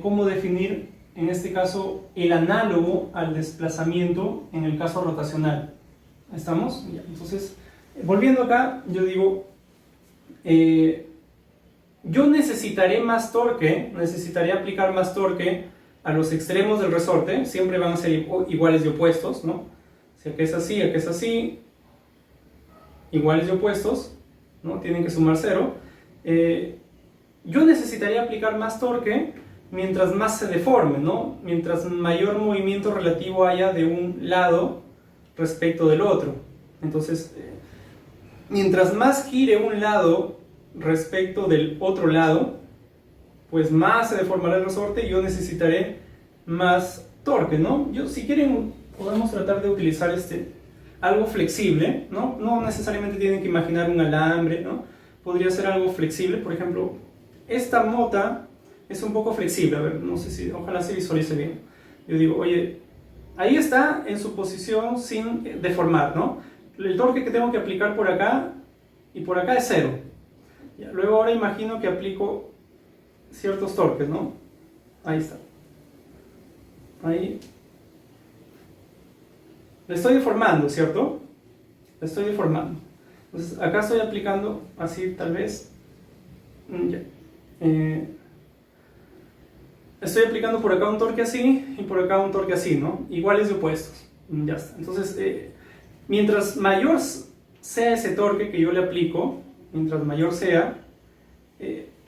cómo definir, en este caso, el análogo al desplazamiento en el caso rotacional. ¿Estamos? Ya. Entonces, volviendo acá, yo digo, yo necesitaré más torque, necesitaré aplicar más torque a los extremos del resorte, siempre van a ser iguales y opuestos, ¿no? Si acá es así, acá es así, iguales y opuestos, ¿no? Tienen que sumar 0. Yo necesitaría aplicar más torque mientras más se deforme, ¿no? Mientras mayor movimiento relativo haya de un lado respecto del otro. Entonces, mientras más gire un lado respecto del otro lado, pues más se deformará el resorte y yo necesitaré más torque, ¿no? Si quieren, podemos tratar de utilizar algo flexible, ¿no? No necesariamente tienen que imaginar un alambre, ¿no? Podría ser algo flexible, por ejemplo, esta mota es un poco flexible, a ver, no sé si, ojalá se visualice bien. Yo digo, oye, ahí está en su posición sin deformar, ¿no? El torque que tengo que aplicar por acá y por acá es 0. Luego ahora imagino que aplico ciertos torques, ¿no? Ahí está. Ahí. Le estoy deformando, ¿cierto? Le estoy deformando. Entonces acá estoy aplicando así tal vez. Ya. Estoy aplicando por acá un torque así y por acá un torque así, ¿no? Iguales y opuestos. Ya está. Entonces, mientras mayor sea ese torque que yo le aplico, mientras mayor sea,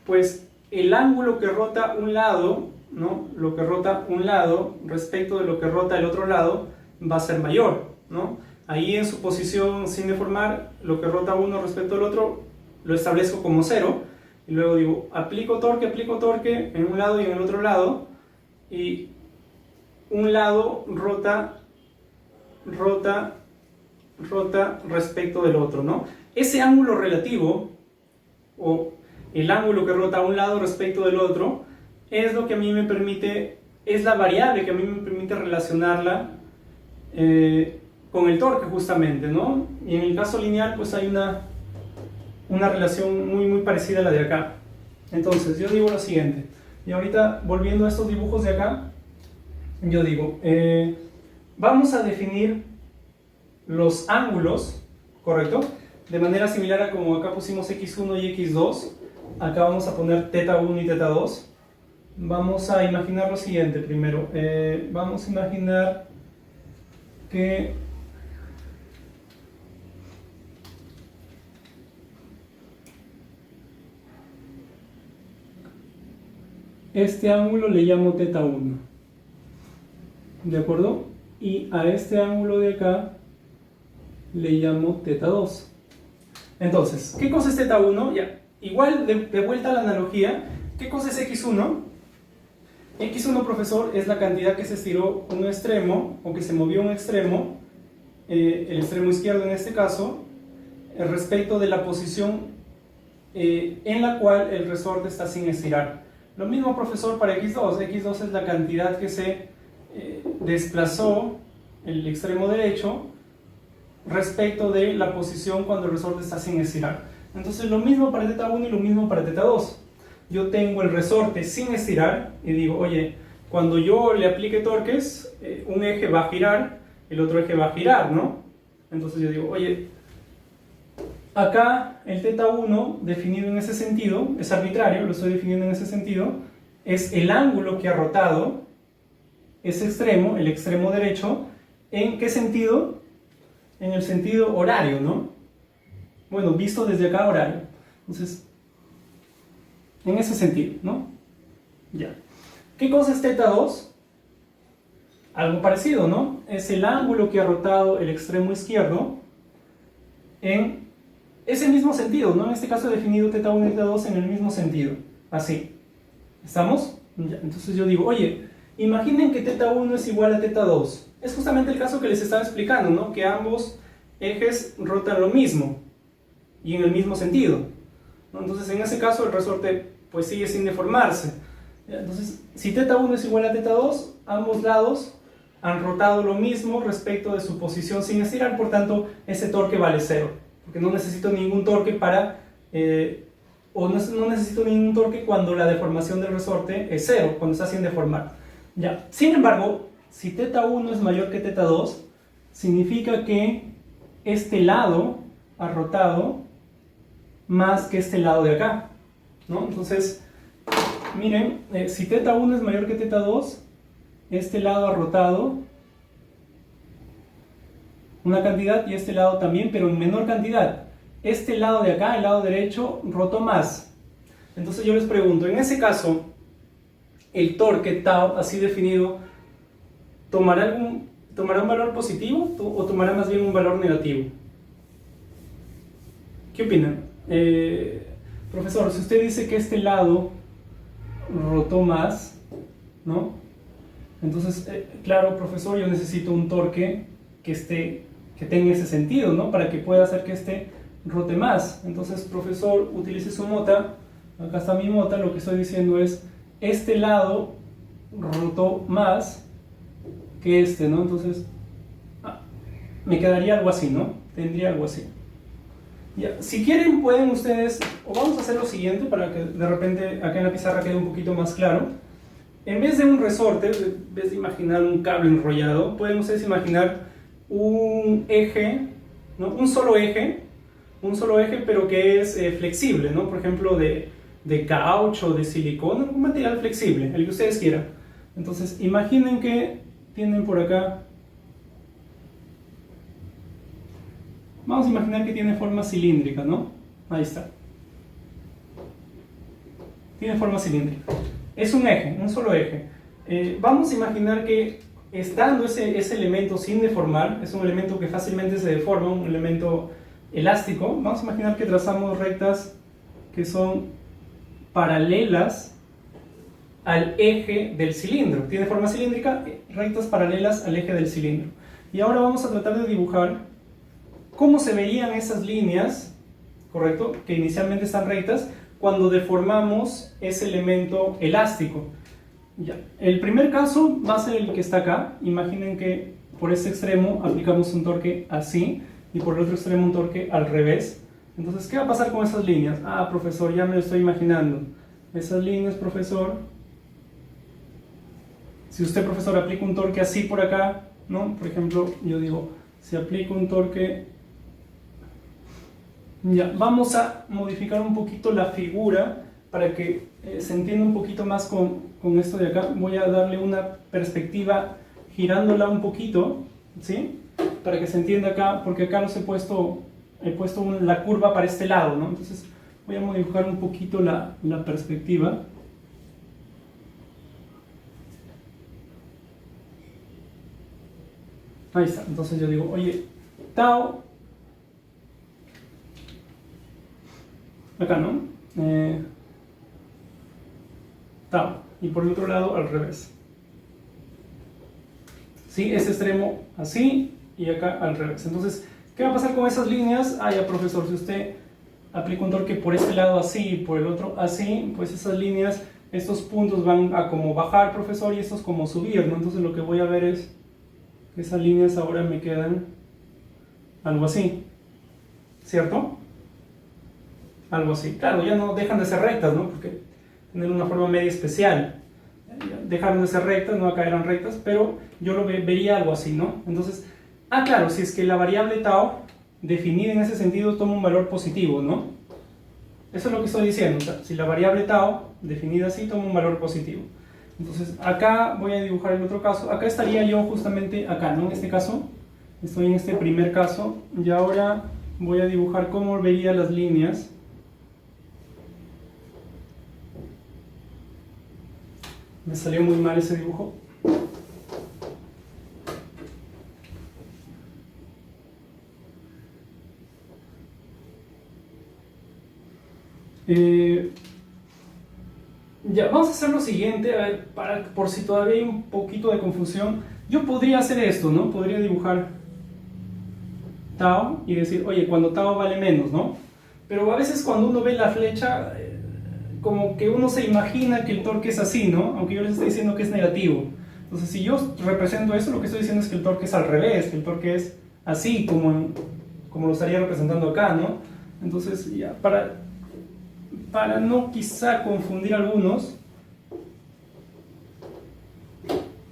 pues el ángulo que rota un lado, ¿no? Lo que rota un lado respecto de lo que rota el otro lado va a ser mayor, ¿no? Ahí en su posición sin deformar, lo que rota uno respecto al otro lo establezco como 0 y luego digo aplico torque en un lado y en el otro lado y un lado rota respecto del otro, ¿no? Ese ángulo relativo o el ángulo que rota a un lado respecto del otro es lo que a mí me permite, es la variable que a mí me permite relacionarla con el torque justamente, ¿no? Y en el caso lineal pues hay una relación muy parecida a la de acá. Entonces yo digo lo siguiente, y ahorita volviendo a estos dibujos de acá, yo digo, vamos a definir los ángulos, ¿correcto? De manera similar a como acá pusimos x1 y x2, acá vamos a poner θ1 y θ2. Vamos a imaginar lo siguiente primero, vamos a imaginar que este ángulo le llamo θ1, ¿de acuerdo? Y a este ángulo de acá le llamo θ2. Entonces, ¿qué cosa es θ1? Ya, igual de vuelta a la analogía, ¿qué cosa es x1? x1, profesor, es la cantidad que se estiró un extremo, o que se movió un extremo, el extremo izquierdo en este caso, respecto de la posición en la cual el resorte está sin estirar. Lo mismo, profesor, para x2. x2 es la cantidad que se desplazó el extremo derecho respecto de la posición cuando el resorte está sin estirar. Entonces lo mismo para θ1 y lo mismo para θ2. Yo tengo el resorte sin estirar y digo, oye, cuando yo le aplique torques, un eje va a girar, el otro eje va a girar, ¿no? Entonces yo digo, oye, acá el θ1 definido en ese sentido, es arbitrario, lo estoy definiendo en ese sentido, es el ángulo que ha rotado ese extremo, el extremo derecho. ¿En qué sentido? En el sentido horario, ¿no? Bueno, visto desde acá, horario. Entonces, en ese sentido, ¿no? Ya. ¿Qué cosa es θ2? Algo parecido, ¿no? Es el ángulo que ha rotado el extremo izquierdo en ese mismo sentido, ¿no? En este caso he definido θ1 y θ2 en el mismo sentido. Así. ¿Estamos? Ya. Entonces yo digo, oye, imaginen que θ1 es igual a θ2. Es justamente el caso que les estaba explicando, ¿no? Que ambos ejes rotan lo mismo y en el mismo sentido, ¿no? Entonces en ese caso el resorte pues sigue sin deformarse. Entonces si θ1 es igual a θ2, ambos lados han rotado lo mismo respecto de su posición sin estirar, por tanto ese torque vale 0, porque no necesito ningún torque para... no necesito ningún torque cuando la deformación del resorte es 0, cuando está sin deformar. Ya. Sin embargo, si θ1 es mayor que θ2, significa que este lado ha rotado más que este lado de acá, ¿no? Entonces, miren, si θ1 es mayor que θ2, este lado ha rotado una cantidad y este lado también, pero en menor cantidad. Este lado de acá, el lado derecho, rotó más. Entonces yo les pregunto, en ese caso, el torque tau así definido, ¿tomará un valor positivo o tomará más bien un valor negativo? ¿Qué opinan? Profesor, si usted dice que este lado rotó más, ¿no? Entonces, claro, profesor, yo necesito un torque que tenga ese sentido, ¿no? Para que pueda hacer que este rote más. Entonces, profesor, utilice su mota. Acá está mi mota. Lo que estoy diciendo es, este lado rotó más que este, ¿no? Entonces, me quedaría algo así, ¿no? Tendría algo así. Ya. Si quieren, pueden ustedes, o vamos a hacer lo siguiente para que de repente acá en la pizarra quede un poquito más claro. En vez de un resorte, en vez de imaginar un cable enrollado, pueden ustedes imaginar un eje, ¿no? Un solo eje, pero que es flexible, ¿no? Por ejemplo, de caucho, de silicona, un material flexible, el que ustedes quieran. Entonces, imaginen que tienen por acá, vamos a imaginar que tiene forma cilíndrica, ¿no? Ahí está. Tiene forma cilíndrica. Es un eje, un solo eje. Vamos a imaginar que estando ese elemento sin deformar, es un elemento que fácilmente se deforma, un elemento elástico, vamos a imaginar que trazamos rectas que son paralelas al eje del cilindro. Tiene forma cilíndrica, rectas paralelas al eje del cilindro. Y ahora vamos a tratar de dibujar cómo se verían esas líneas, ¿correcto? Que inicialmente están rectas, cuando deformamos ese elemento elástico. Ya. El primer caso va a ser el que está acá. Imaginen que por este extremo aplicamos un torque así y por el otro extremo un torque al revés. Entonces, ¿qué va a pasar con esas líneas? Ah, profesor, ya me lo estoy imaginando. Esas líneas, profesor, si usted, profesor, aplica un torque así por acá, ¿no? Por ejemplo, yo digo, si aplico un torque... Ya, vamos a modificar un poquito la figura para que se entienda un poquito más con esto de acá. Voy a darle una perspectiva girándola un poquito, ¿sí? Para que se entienda acá, porque acá los he puesto la curva para este lado, ¿no? Entonces voy a modificar un poquito la perspectiva. Ahí está. Entonces yo digo, oye, tau, acá, ¿no? Tau, y por el otro lado al revés. ¿Sí? Este extremo así y acá al revés. Entonces, ¿qué va a pasar con esas líneas? Ah, ya, profesor, si usted aplica un torque por este lado así y por el otro así, pues esas líneas, estos puntos van a como bajar, profesor, y estos como subir, ¿no? Entonces lo que voy a ver es que esas líneas ahora me quedan algo así, ¿cierto? Algo así. Claro, ya no dejan de ser rectas, ¿no? Porque tienen una forma media especial. Dejaron de ser rectas, no acá eran rectas, pero yo lo vería algo así, ¿no? Entonces, claro, si es que la variable tau definida en ese sentido toma un valor positivo, ¿no? Eso es lo que estoy diciendo. O sea, si la variable tau, definida así, toma un valor positivo. Entonces, acá voy a dibujar el otro caso. Acá estaría yo justamente acá, ¿no? En este caso, estoy en este primer caso. Y ahora voy a dibujar cómo vería las líneas. Me salió muy mal ese dibujo. Ya, vamos a hacer lo siguiente, a ver, por si todavía hay un poquito de confusión. Yo podría hacer esto, ¿no? Podría dibujar tau y decir, oye, cuando tau vale menos, ¿no? Pero a veces cuando uno ve la flecha, como que uno se imagina que el torque es así, ¿no? Aunque yo les estoy diciendo que es negativo. Entonces, si yo represento eso, lo que estoy diciendo es que el torque es al revés, que el torque es así, como lo estaría representando acá, ¿no? Entonces, ya, para no quizá confundir a algunos,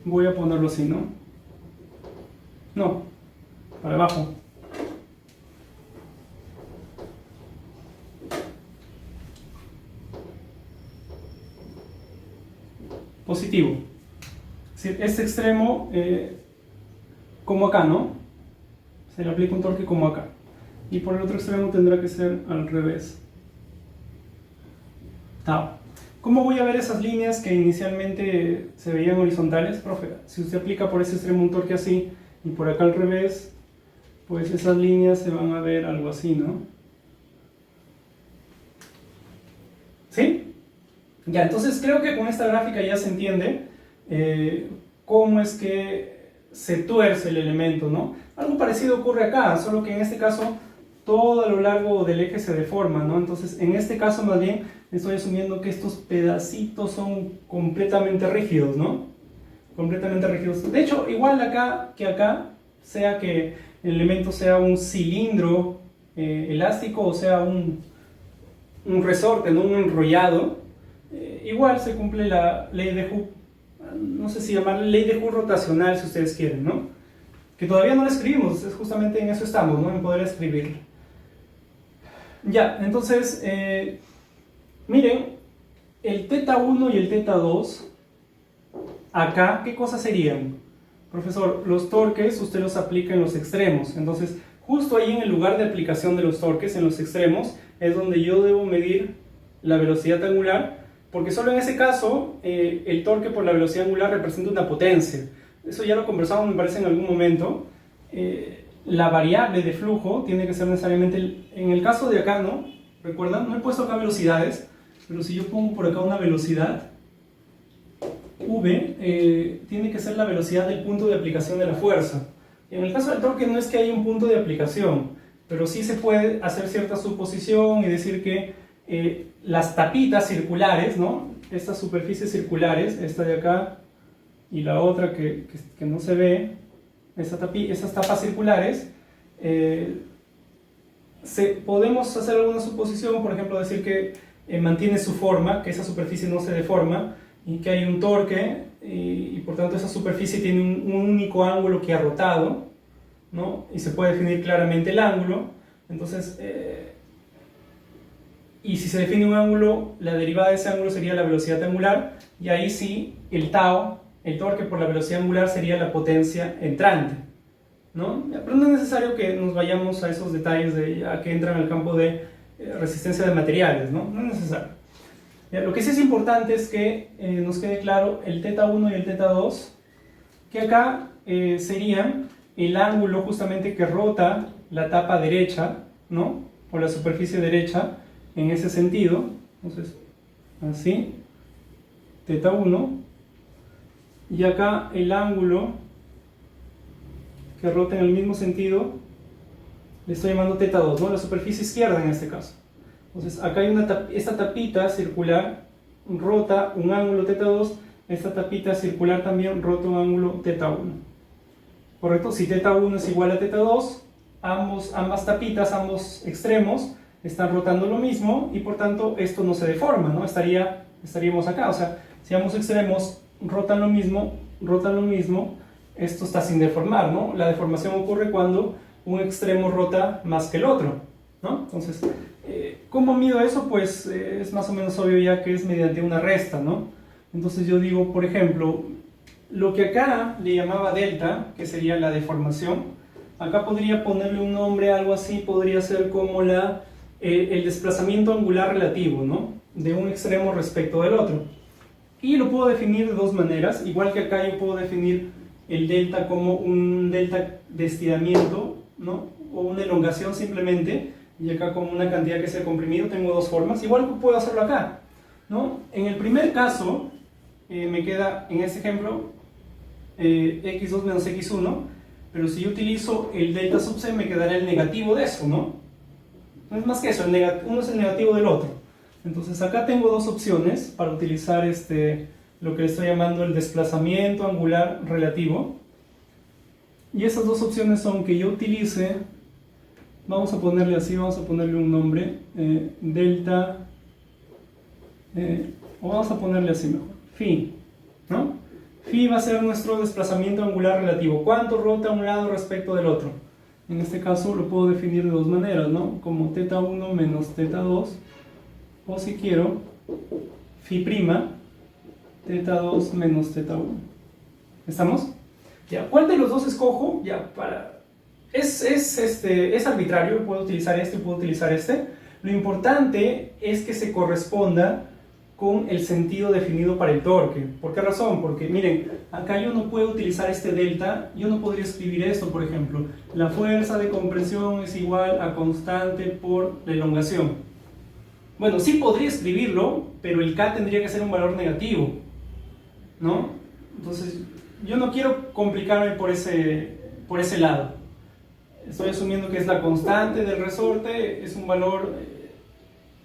voy a ponerlo así, ¿no? No, para abajo. Positivo. Es decir, este extremo, como acá, ¿no? Se le aplica un torque como acá. Y por el otro extremo tendrá que ser al revés. Tau. ¿Cómo voy a ver esas líneas que inicialmente se veían horizontales, profe? Si usted aplica por ese extremo un torque así y por acá al revés, pues esas líneas se van a ver algo así, ¿no? ¿Sí? Ya, entonces creo que con esta gráfica ya se entiende cómo es que se tuerce el elemento, ¿no? Algo parecido ocurre acá, solo que en este caso todo a lo largo del eje se deforma, ¿no? Entonces, en este caso más bien estoy asumiendo que estos pedacitos son completamente rígidos, ¿no? Completamente rígidos. De hecho, igual acá que acá, sea que el elemento sea un cilindro elástico o sea un resorte, ¿no? Un enrollado, igual se cumple la ley de Hooke, no sé si llamarla ley de Hooke rotacional si ustedes quieren, ¿no? Que todavía no la escribimos, es justamente en eso estamos, ¿no? En poder escribirla. Ya, entonces, miren, el θ1 y el θ2, acá, ¿qué cosas serían? Profesor, los torques usted los aplica en los extremos, entonces, justo ahí en el lugar de aplicación de los torques, en los extremos, es donde yo debo medir la velocidad angular, porque solo en ese caso, el torque por la velocidad angular representa una potencia. Eso ya lo conversamos, me parece, en algún momento. La variable de flujo tiene que ser necesariamente, en el caso de acá, ¿no? ¿Recuerdan? No he puesto acá velocidades, pero si yo pongo por acá una velocidad, v, tiene que ser la velocidad del punto de aplicación de la fuerza. En el caso del torque no es que haya un punto de aplicación, pero sí se puede hacer cierta suposición y decir que las tapitas circulares, ¿no? Estas superficies circulares, esta de acá y la otra que no se ve, esas tapas circulares, podemos hacer alguna suposición, por ejemplo decir que mantiene su forma, que esa superficie no se deforma y que hay un torque y por tanto esa superficie tiene un único ángulo que ha rotado, ¿no? Y se puede definir claramente el ángulo. Entonces, y si se define un ángulo, la derivada de ese ángulo sería la velocidad angular, y ahí sí el tau, el torque por la velocidad angular, sería la potencia entrante, ¿no? Pero no es necesario que nos vayamos a esos detalles a que entran al campo de resistencia de materiales, ¿no? No es necesario. Ya, lo que sí es importante es que nos quede claro el θ1 y el θ2, que acá serían el ángulo justamente que rota la tapa derecha, ¿no? O la superficie derecha, en ese sentido. Entonces, así, θ1, y acá el ángulo que rota en el mismo sentido le estoy llamando θ2, ¿no? La superficie izquierda en este caso. Entonces acá hay esta tapita circular rota un ángulo θ2, esta tapita circular también rota un ángulo θ1, ¿correcto? Si θ1 es igual a θ2, ambas tapitas, ambos extremos están rotando lo mismo y por tanto esto no se deforma, ¿no? Estaríamos acá, o sea, si ambos extremos rotan lo mismo, esto está sin deformar, ¿no? La deformación ocurre cuando un extremo rota más que el otro, ¿no? Entonces, ¿cómo mido eso? Pues es más o menos obvio ya que es mediante una resta, ¿no? Entonces yo digo, por ejemplo, lo que acá le llamaba delta, que sería la deformación, acá podría ponerle un nombre, algo así, podría ser como el desplazamiento angular relativo, ¿no? De un extremo respecto del otro. Y lo puedo definir de dos maneras, igual que acá yo puedo definir el delta como un delta de estiramiento, ¿no? O una elongación simplemente, y acá como una cantidad que sea comprimido. Tengo dos formas, igual que puedo hacerlo acá, ¿no? En el primer caso, me queda, en este ejemplo, x2 menos x1, pero si yo utilizo el delta sub c me quedará el negativo de eso, ¿no? No es más que eso, uno es el negativo del otro. Entonces acá tengo dos opciones para utilizar lo que le estoy llamando el desplazamiento angular relativo. Y esas dos opciones son que yo utilice, vamos a ponerle así, vamos a ponerle un nombre, delta, o vamos a ponerle así mejor, phi, ¿no? Phi va a ser nuestro desplazamiento angular relativo. ¿Cuánto rota un lado respecto del otro? En este caso lo puedo definir de dos maneras, ¿no? Como θ1 menos θ2, o si quiero, phi prima, θ2 menos θ1. ¿Estamos? Ya, ¿cuál de los dos escojo? Ya, es arbitrario, puedo utilizar este, puedo utilizar este. Lo importante es que se corresponda con el sentido definido para el torque. ¿Por qué razón? Porque miren, acá yo no puedo utilizar este delta, yo no podría escribir esto, por ejemplo. La fuerza de compresión es igual a constante por la elongación. Bueno, sí podría escribirlo, pero el K tendría que ser un valor negativo, ¿no? Entonces, yo no quiero complicarme por ese lado. Estoy asumiendo que es la constante del resorte, es un valor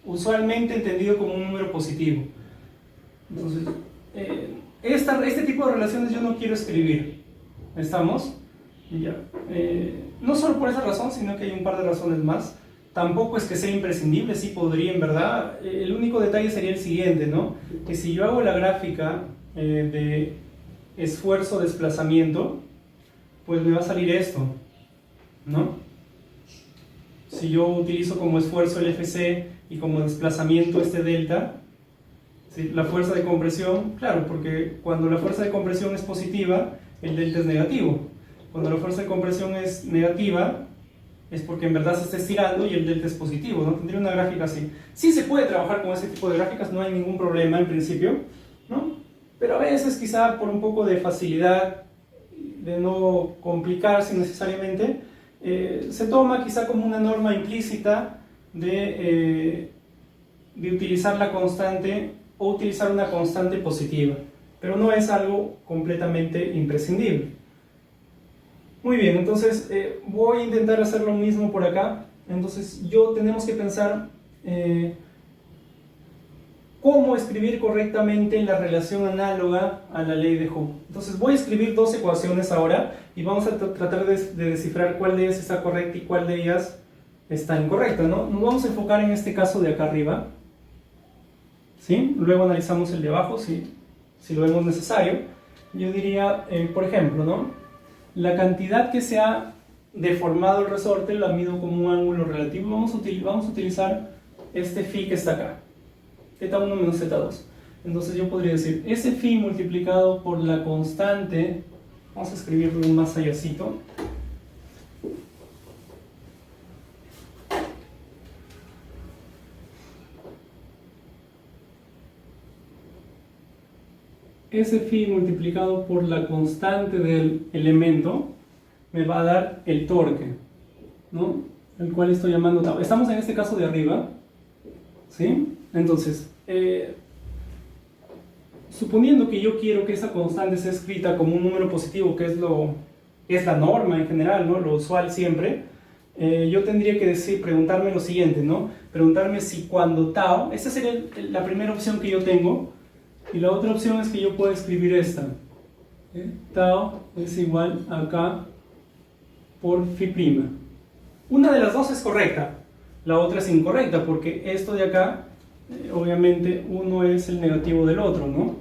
usualmente entendido como un número positivo. Entonces, este tipo de relaciones yo no quiero escribir. ¿Estamos? Ya. No solo por esa razón, sino que hay un par de razones más. Tampoco es que sea imprescindible, sí podría en verdad. El único detalle sería el siguiente, ¿no? Que si yo hago la gráfica de esfuerzo-desplazamiento, pues me va a salir esto, ¿no? Si yo utilizo como esfuerzo el FC y como desplazamiento este delta, ¿sí? La fuerza de compresión, claro, porque cuando la fuerza de compresión es positiva, el delta es negativo. Cuando la fuerza de compresión es negativa, es porque en verdad se está estirando y el delta es positivo, ¿no? Tendría una gráfica así. Sí se puede trabajar con ese tipo de gráficas, no hay ningún problema en principio, ¿no? Pero a veces quizá por un poco de facilidad, de no complicarse necesariamente, se toma quizá como una norma implícita de utilizar la constante o utilizar una constante positiva, pero no es algo completamente imprescindible. Muy bien, entonces voy a intentar hacer lo mismo por acá. Entonces tenemos que pensar cómo escribir correctamente la relación análoga a la ley de Hooke. Entonces voy a escribir dos ecuaciones ahora y vamos a tratar de descifrar cuál de ellas está correcta y cuál de ellas está incorrecta, ¿no? Nos vamos a enfocar en este caso de acá arriba, ¿sí? Luego analizamos el de abajo si lo vemos necesario. Yo diría, por ejemplo, ¿no? La cantidad que se ha deformado el resorte la mido como un ángulo relativo. Vamos a utilizar este phi que está acá, θ1 menos θ2. Entonces yo podría decir, ese phi multiplicado por la constante, vamos a escribirlo más allácito, ese phi multiplicado por la constante del elemento me va a dar el torque, ¿no? El cual estoy llamando tau. Estamos en este caso de arriba, ¿sí? Entonces, suponiendo que yo quiero que esa constante sea escrita como un número positivo, que es la norma en general, ¿no? Lo usual siempre, yo tendría que preguntarme lo siguiente, ¿no? Preguntarme si cuando tau, esta sería la primera opción que yo tengo, y la otra opción es que yo pueda escribir esta. Tau es igual a K por phi prima. Una de las dos es correcta, la otra es incorrecta, porque esto de acá, obviamente uno es el negativo del otro, ¿no?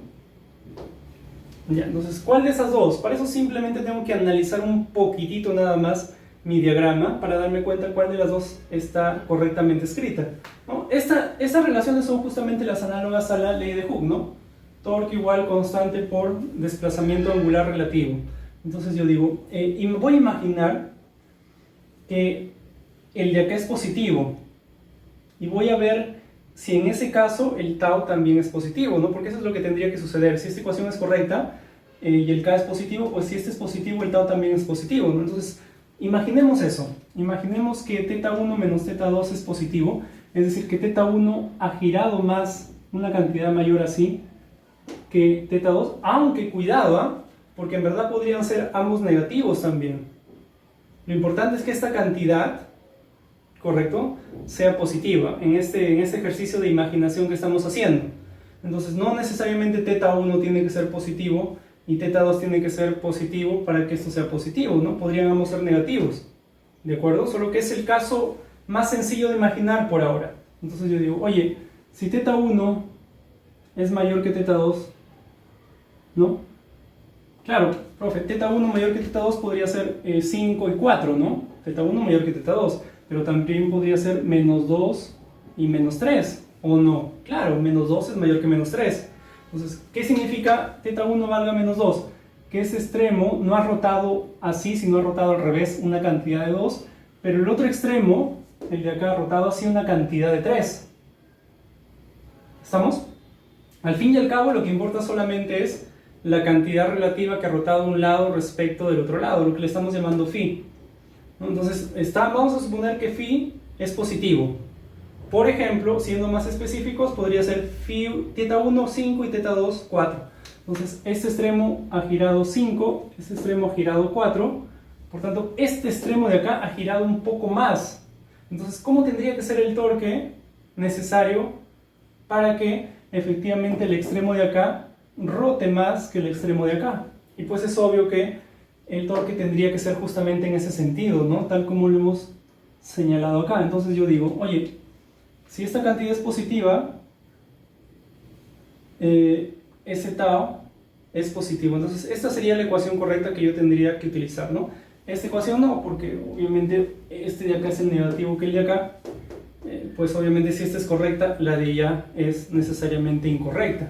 Ya, entonces, ¿cuál de esas dos? Para eso simplemente tengo que analizar un poquitito nada más mi diagrama para darme cuenta cuál de las dos está correctamente escrita, ¿no? Estas relaciones son justamente las análogas a la ley de Hooke, ¿no? Torque igual constante por desplazamiento angular relativo. Entonces yo digo, y me voy a imaginar que el de acá es positivo, y voy a ver si en ese caso el tau también es positivo, ¿no? Porque eso es lo que tendría que suceder. Si esta ecuación es correcta y el k es positivo, pues si este es positivo, el tau también es positivo, ¿no? Entonces, imaginemos eso. Imaginemos que θ1 menos θ2 es positivo, es decir, que θ1 ha girado más, una cantidad mayor así, que θ2, aunque cuidado, ¿eh? Porque en verdad podrían ser ambos negativos también. Lo importante es que esta cantidad, ¿correcto?, sea positiva en este ejercicio de imaginación que estamos haciendo. Entonces no necesariamente θ1 tiene que ser positivo y θ2 tiene que ser positivo para que esto sea positivo, ¿no? Podrían ambos ser negativos, ¿de acuerdo? Solo que es el caso más sencillo de imaginar por ahora. Entonces yo digo, oye, si θ1 es mayor que θ2, ¿no? Claro, profe, θ1 mayor que θ2 podría ser 5 y 4, ¿no? θ1 mayor que θ2, pero también podría ser menos 2 y menos 3, ¿o no? Claro, menos 2 es mayor que menos 3. Entonces, ¿qué significa θ1 valga menos 2? Que ese extremo no ha rotado así, sino ha rotado al revés una cantidad de 2, pero el otro extremo, el de acá, ha rotado así una cantidad de 3. ¿Estamos? Al fin y al cabo, lo que importa solamente es la cantidad relativa que ha rotado un lado respecto del otro lado, lo que le estamos llamando phi. Entonces, vamos a suponer que phi es positivo. Por ejemplo, siendo más específicos, podría ser θ1 5 y θ2 4. Entonces, este extremo ha girado 5, este extremo ha girado 4. Por tanto, este extremo de acá ha girado un poco más. Entonces, ¿cómo tendría que ser el torque necesario para que efectivamente el extremo de acá rote más que el extremo de acá? Y pues es obvio que el torque tendría que ser justamente en ese sentido, ¿no? Tal como lo hemos señalado acá. Entonces yo digo, oye, si esta cantidad es positiva, ese tau es positivo. Entonces esta sería la ecuación correcta que yo tendría que utilizar, ¿no? Esta ecuación no, porque obviamente este de acá es el negativo que el de acá. Pues obviamente si esta es correcta, la de allá es necesariamente incorrecta,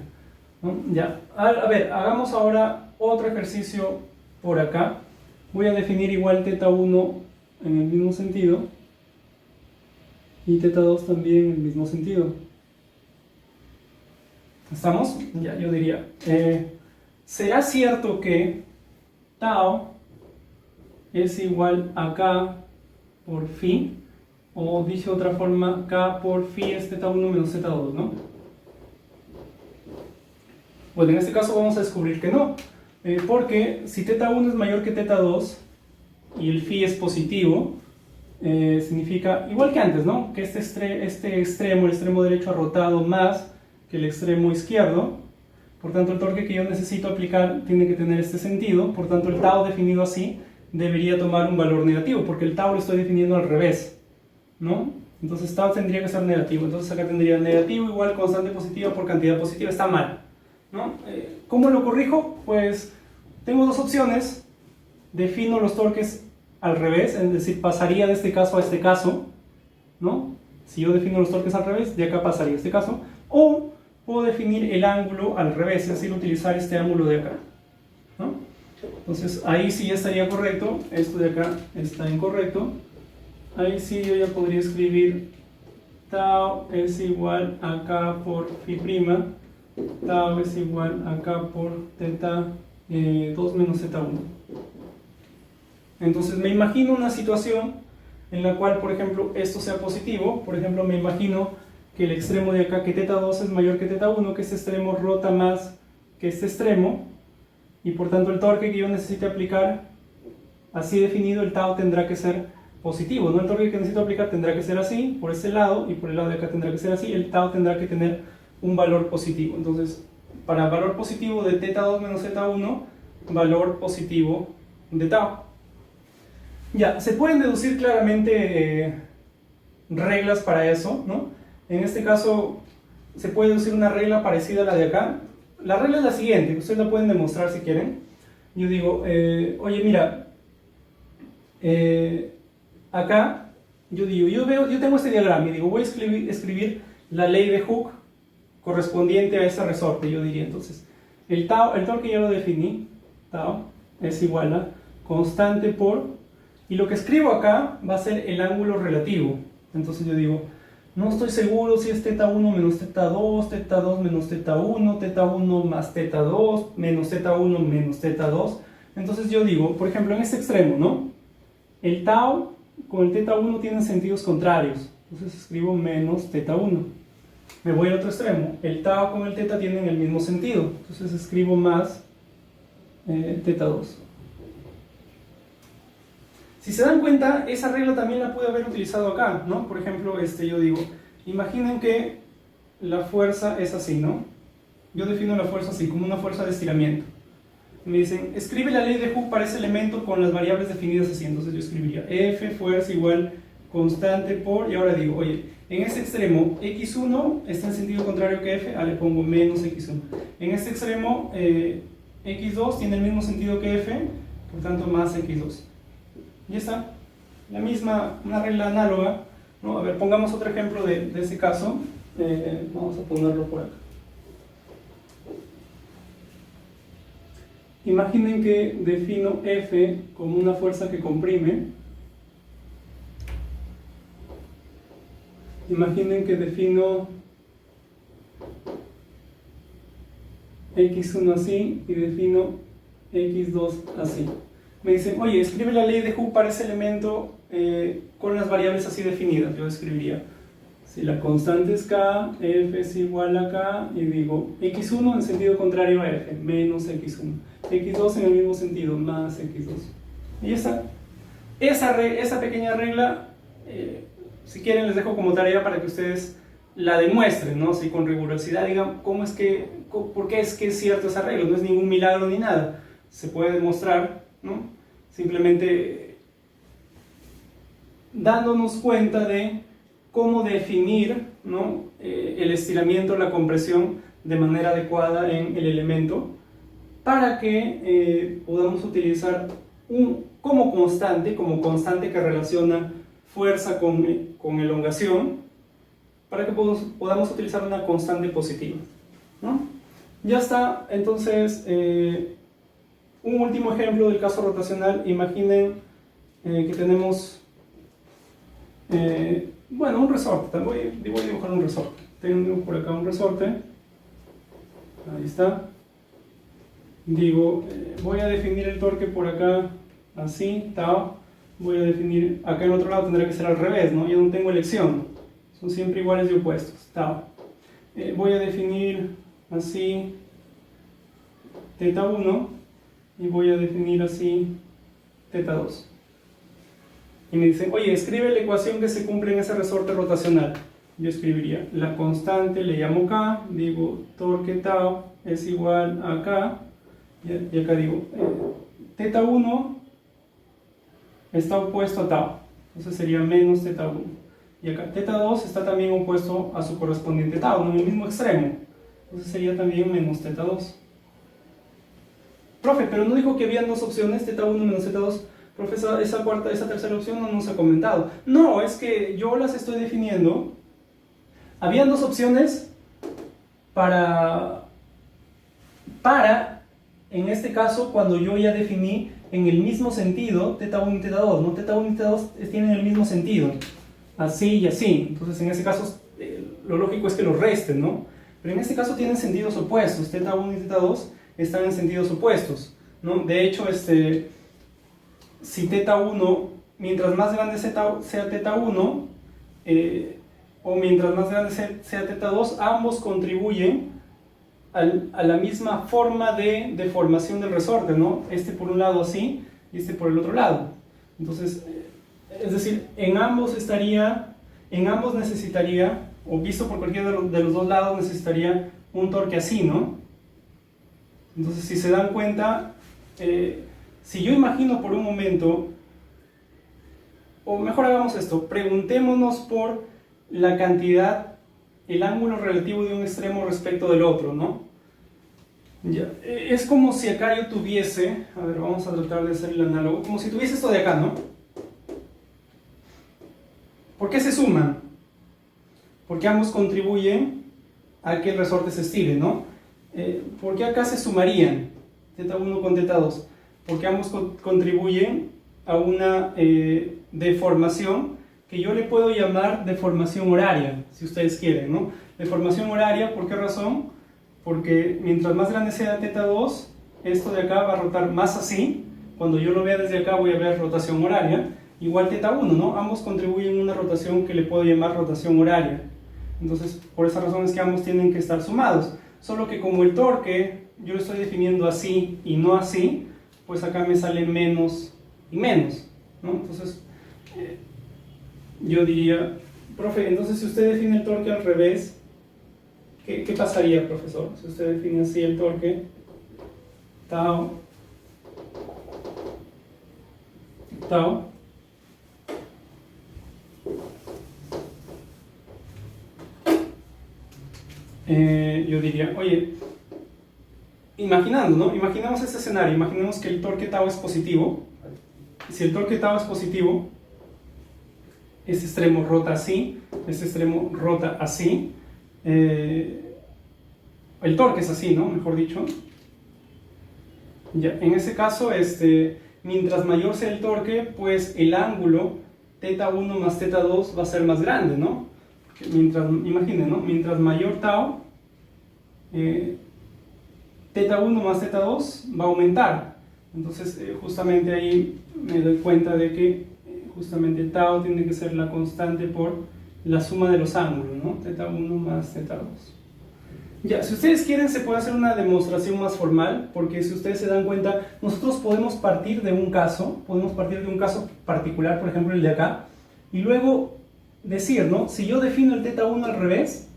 ¿no? Ya, a ver, hagamos ahora otro ejercicio por acá. Voy a definir igual θ1 en el mismo sentido y θ2 también en el mismo sentido. ¿Estamos? Ya, yo diría, ¿será cierto que tau es igual a k por phi? O dicho de otra forma, k por phi es θ1 menos θ2, ¿no? Bueno, en este caso vamos a descubrir que no, porque si θ1 es mayor que θ2 y el phi es positivo, significa, igual que antes, ¿no? Que este extremo, el extremo derecho, ha rotado más que el extremo izquierdo. Por tanto, el torque que yo necesito aplicar tiene que tener este sentido. Por tanto, el tau definido así debería tomar un valor negativo, porque el tau lo estoy definiendo al revés, ¿no? Entonces tau tendría que ser negativo. Entonces acá tendría negativo igual constante positiva por cantidad positiva. Está mal, ¿no? ¿Cómo lo corrijo? Pues tengo dos opciones. Defino los torques al revés, es decir, pasaría de este caso a este caso, ¿no? Si yo defino los torques al revés, de acá pasaría a este caso. O puedo definir el ángulo al revés, es decir, utilizar este ángulo de acá, ¿no? Entonces ahí sí ya estaría correcto. Esto de acá está incorrecto. Ahí sí yo ya podría escribir tau es igual a k por phi prima, tau es igual a k por θ2 menos θ1. Entonces me imagino una situación en la cual, por ejemplo, esto sea positivo. Por ejemplo, me imagino que el extremo de acá, que θ2 es mayor que θ1, que este extremo rota más que este extremo, y por tanto el torque que yo necesite aplicar, así definido, el tau tendrá que ser positivo, ¿no? El torque que necesito aplicar tendrá que ser así, por este lado, y por el lado de acá tendrá que ser así. El tau tendrá que tener un valor positivo. Entonces, para valor positivo de θ2 menos θ1, valor positivo de tau. Ya, se pueden deducir claramente reglas para eso, ¿no? En este caso, se puede deducir una regla parecida a la de acá. La regla es la siguiente, ustedes la pueden demostrar si quieren. Yo digo, oye, mira, acá, yo tengo este diagrama y digo, voy a escribir la ley de Hooke correspondiente a ese resorte, yo diría. Entonces, el torque ya lo definí, tau es igual a constante por, y lo que escribo acá va a ser el ángulo relativo. Entonces yo digo, no estoy seguro si es θ1 menos θ2, θ2 menos θ1, θ1 más θ2, menos θ1 menos θ2. Entonces yo digo, por ejemplo, en este extremo, ¿no? El tau con el θ1 tienen sentidos contrarios. Entonces escribo menos θ1. Me voy al otro extremo. El tau con el θ tienen el mismo sentido. Entonces escribo más θ2. Si se dan cuenta, esa regla también la pude haber utilizado acá, ¿no? Por ejemplo, yo digo, imaginen que la fuerza es así, ¿no? Yo defino la fuerza así, como una fuerza de estiramiento. Me dicen, escribe la ley de Hooke para ese elemento con las variables definidas así. Entonces yo escribiría F fuerza igual constante por, y ahora digo, oye, en este extremo x1 está en sentido contrario que F, le pongo menos x1. En este extremo x2 tiene el mismo sentido que F, por tanto más x2. Ya está, una regla análoga, ¿no? A ver, pongamos otro ejemplo de ese caso. Vamos a ponerlo por acá. Imaginen que defino F como una fuerza que comprime. Imaginen que defino x1 así y defino x2 así. Me dicen, oye, escribe la ley de Hooke para ese elemento con las variables así definidas. Yo escribiría, si la constante es k, f es igual a k, y digo, x1 en sentido contrario a f, menos x1. x2 en el mismo sentido, más x2. Y esa pequeña regla, si quieren les dejo como tarea para que ustedes la demuestren, ¿no? Si con rigurosidad digan, ¿por qué es que es cierto esa regla? No es ningún milagro ni nada. Se puede demostrar, ¿no? Simplemente dándonos cuenta de cómo definir, ¿no? El estiramiento, la compresión de manera adecuada en el elemento para que podamos utilizar como constante que relaciona fuerza con elongación, para que podamos utilizar una constante positiva, ¿no? Ya está. Entonces, un último ejemplo del caso rotacional. Imaginen que tenemos un resorte. Voy a dibujar un resorte. Tengo por acá un resorte. Ahí está. Digo, voy a definir el torque por acá así, tau. Voy a definir, acá en otro lado tendrá que ser al revés, ¿no? Yo no tengo elección, son siempre iguales y opuestos, tau. Voy a definir así θ1 y voy a definir así θ2. Y me dicen, oye, escribe la ecuación que se cumple en ese resorte rotacional. Yo escribiría la constante, le llamo K, digo torque tau es igual a K, y acá digo θ1 está opuesto a tau, entonces sería menos θ1. Y acá θ2 está también opuesto a su correspondiente tau, en el mismo extremo, entonces sería también menos θ2. Profe, pero no dijo que habían dos opciones, θ1 menos θ2. Profe, esa tercera opción no nos ha comentado. No, es que yo las estoy definiendo. Habían dos opciones para en este caso, cuando yo ya definí en el mismo sentido θ1 y θ2, ¿no? θ1 y θ2 tienen el mismo sentido, así y así. Entonces, en este caso, lo lógico es que los resten, ¿no? Pero en este caso tienen sentidos opuestos. θ1 y θ2 están en sentidos opuestos, ¿no? De hecho, si θ1, mientras más grande sea θ1, o mientras más grande sea θ2, ambos contribuyen a la misma forma de deformación del resorte, ¿no? Por un lado así y por el otro lado. Entonces, es decir, en ambos necesitaría, o visto por cualquiera de los dos lados, necesitaría un torque así, ¿no? Entonces, si se dan cuenta, si yo imagino por un momento, o mejor hagamos esto, preguntémonos por la cantidad, el ángulo relativo de un extremo respecto del otro, ¿no? Ya. Es como si acá yo tuviese, a ver, vamos a tratar de hacer el análogo, como si tuviese esto de acá, ¿no? ¿Por qué se suman? Porque ambos contribuyen a que el resorte se estire, ¿no? ¿Por qué acá se sumarían θ1 con θ2? Porque ambos contribuyen a una deformación que yo le puedo llamar deformación horaria, si ustedes quieren, ¿no? Deformación horaria, ¿por qué razón? Porque mientras más grande sea θ2, esto de acá va a rotar más así. Cuando yo lo vea desde acá voy a ver rotación horaria. Igual θ1, ¿no? Ambos contribuyen a una rotación que le puedo llamar rotación horaria. Entonces, por esa razón es que ambos tienen que estar sumados. Solo que como el torque yo lo estoy definiendo así y no así, pues acá me sale menos y menos, ¿no? Entonces, yo diría, profe, entonces si usted define el torque al revés, ¿qué pasaría, profesor? Si usted define así el torque, tau, yo diría, oye, imaginando, ¿no? Imaginemos este escenario, imaginemos que el torque tau es positivo. Si el torque tau es positivo, este extremo rota así, este extremo rota así, el torque es así, ¿no? Mejor dicho. Ya, en ese caso, mientras mayor sea el torque, pues el ángulo θ1 más θ2 va a ser más grande, ¿no? Imaginen, ¿no? Mientras mayor tau, θ1 más θ2 va a aumentar. Entonces, justamente ahí me doy cuenta de que justamente tau tiene que ser la constante por la suma de los ángulos, ¿no? θ1 más θ2. Ya, si ustedes quieren se puede hacer una demostración más formal, porque si ustedes se dan cuenta, nosotros podemos partir de un caso particular, por ejemplo el de acá, y luego decir, ¿no? Si yo defino el θ1 al revés,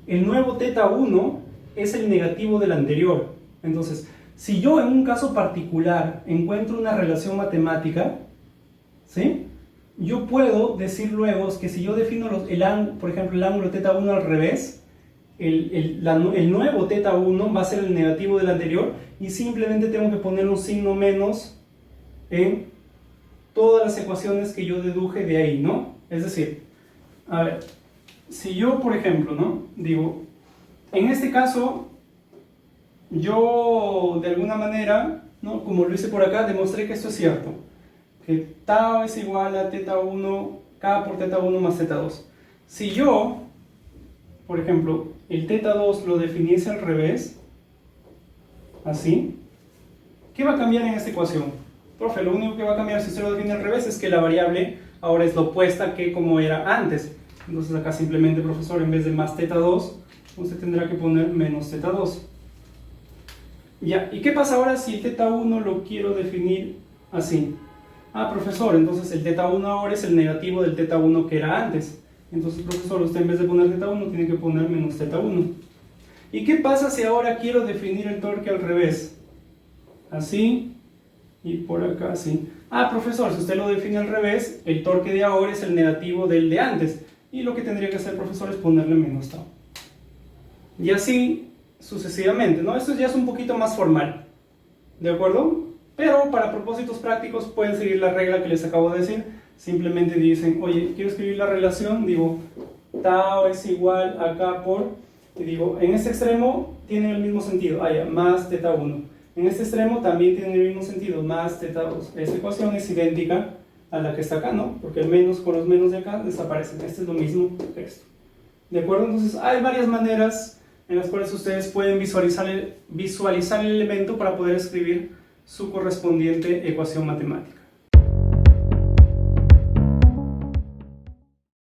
el nuevo θ1 es el negativo del anterior. Entonces, si yo en un caso particular encuentro una relación matemática, ¿sí? Yo puedo decir luego que si yo defino por ejemplo el ángulo θ1 al revés, el nuevo θ1 va a ser el negativo del anterior y simplemente tengo que poner un signo menos en todas las ecuaciones que yo deduje de ahí, ¿no? Es decir, a ver, si yo por ejemplo, ¿no? Digo, en este caso yo de alguna manera, ¿no? Como lo hice por acá, demostré que esto es cierto, que tau es igual a θ1 k por θ1 más θ2. Si yo, por ejemplo, el θ2 lo definiese al revés, así, ¿qué va a cambiar en esta ecuación? Profe, lo único que va a cambiar si usted lo define al revés es que la variable ahora es la opuesta que como era antes. Entonces acá simplemente, profesor, en vez de más θ2, usted tendrá que poner menos θ2. Ya, ¿y qué pasa ahora si el θ1 lo quiero definir así? Ah, profesor, entonces el θ1 ahora es el negativo del θ1 que era antes. Entonces, profesor, usted en vez de poner θ1 tiene que poner menos θ1. ¿Y qué pasa si ahora quiero definir el torque al revés? Así y por acá así. Ah, profesor, si usted lo define al revés, el torque de ahora es el negativo del de antes. Y lo que tendría que hacer, profesor, es ponerle menos tau. Y así sucesivamente, ¿no? Esto ya es un poquito más formal, ¿de acuerdo? Pero para propósitos prácticos pueden seguir la regla que les acabo de decir. Simplemente dicen, oye, quiero escribir la relación, digo, tau es igual a k por, y digo, en este extremo tiene el mismo sentido, más θ1. En este extremo también tiene el mismo sentido, más θ2. Esta ecuación es idéntica a la que está acá, ¿no? Porque el menos con los menos de acá desaparecen. Este es lo mismo que esto. ¿De acuerdo? Entonces, hay varias maneras en las cuales ustedes pueden visualizar el elemento para poder escribir su correspondiente ecuación matemática.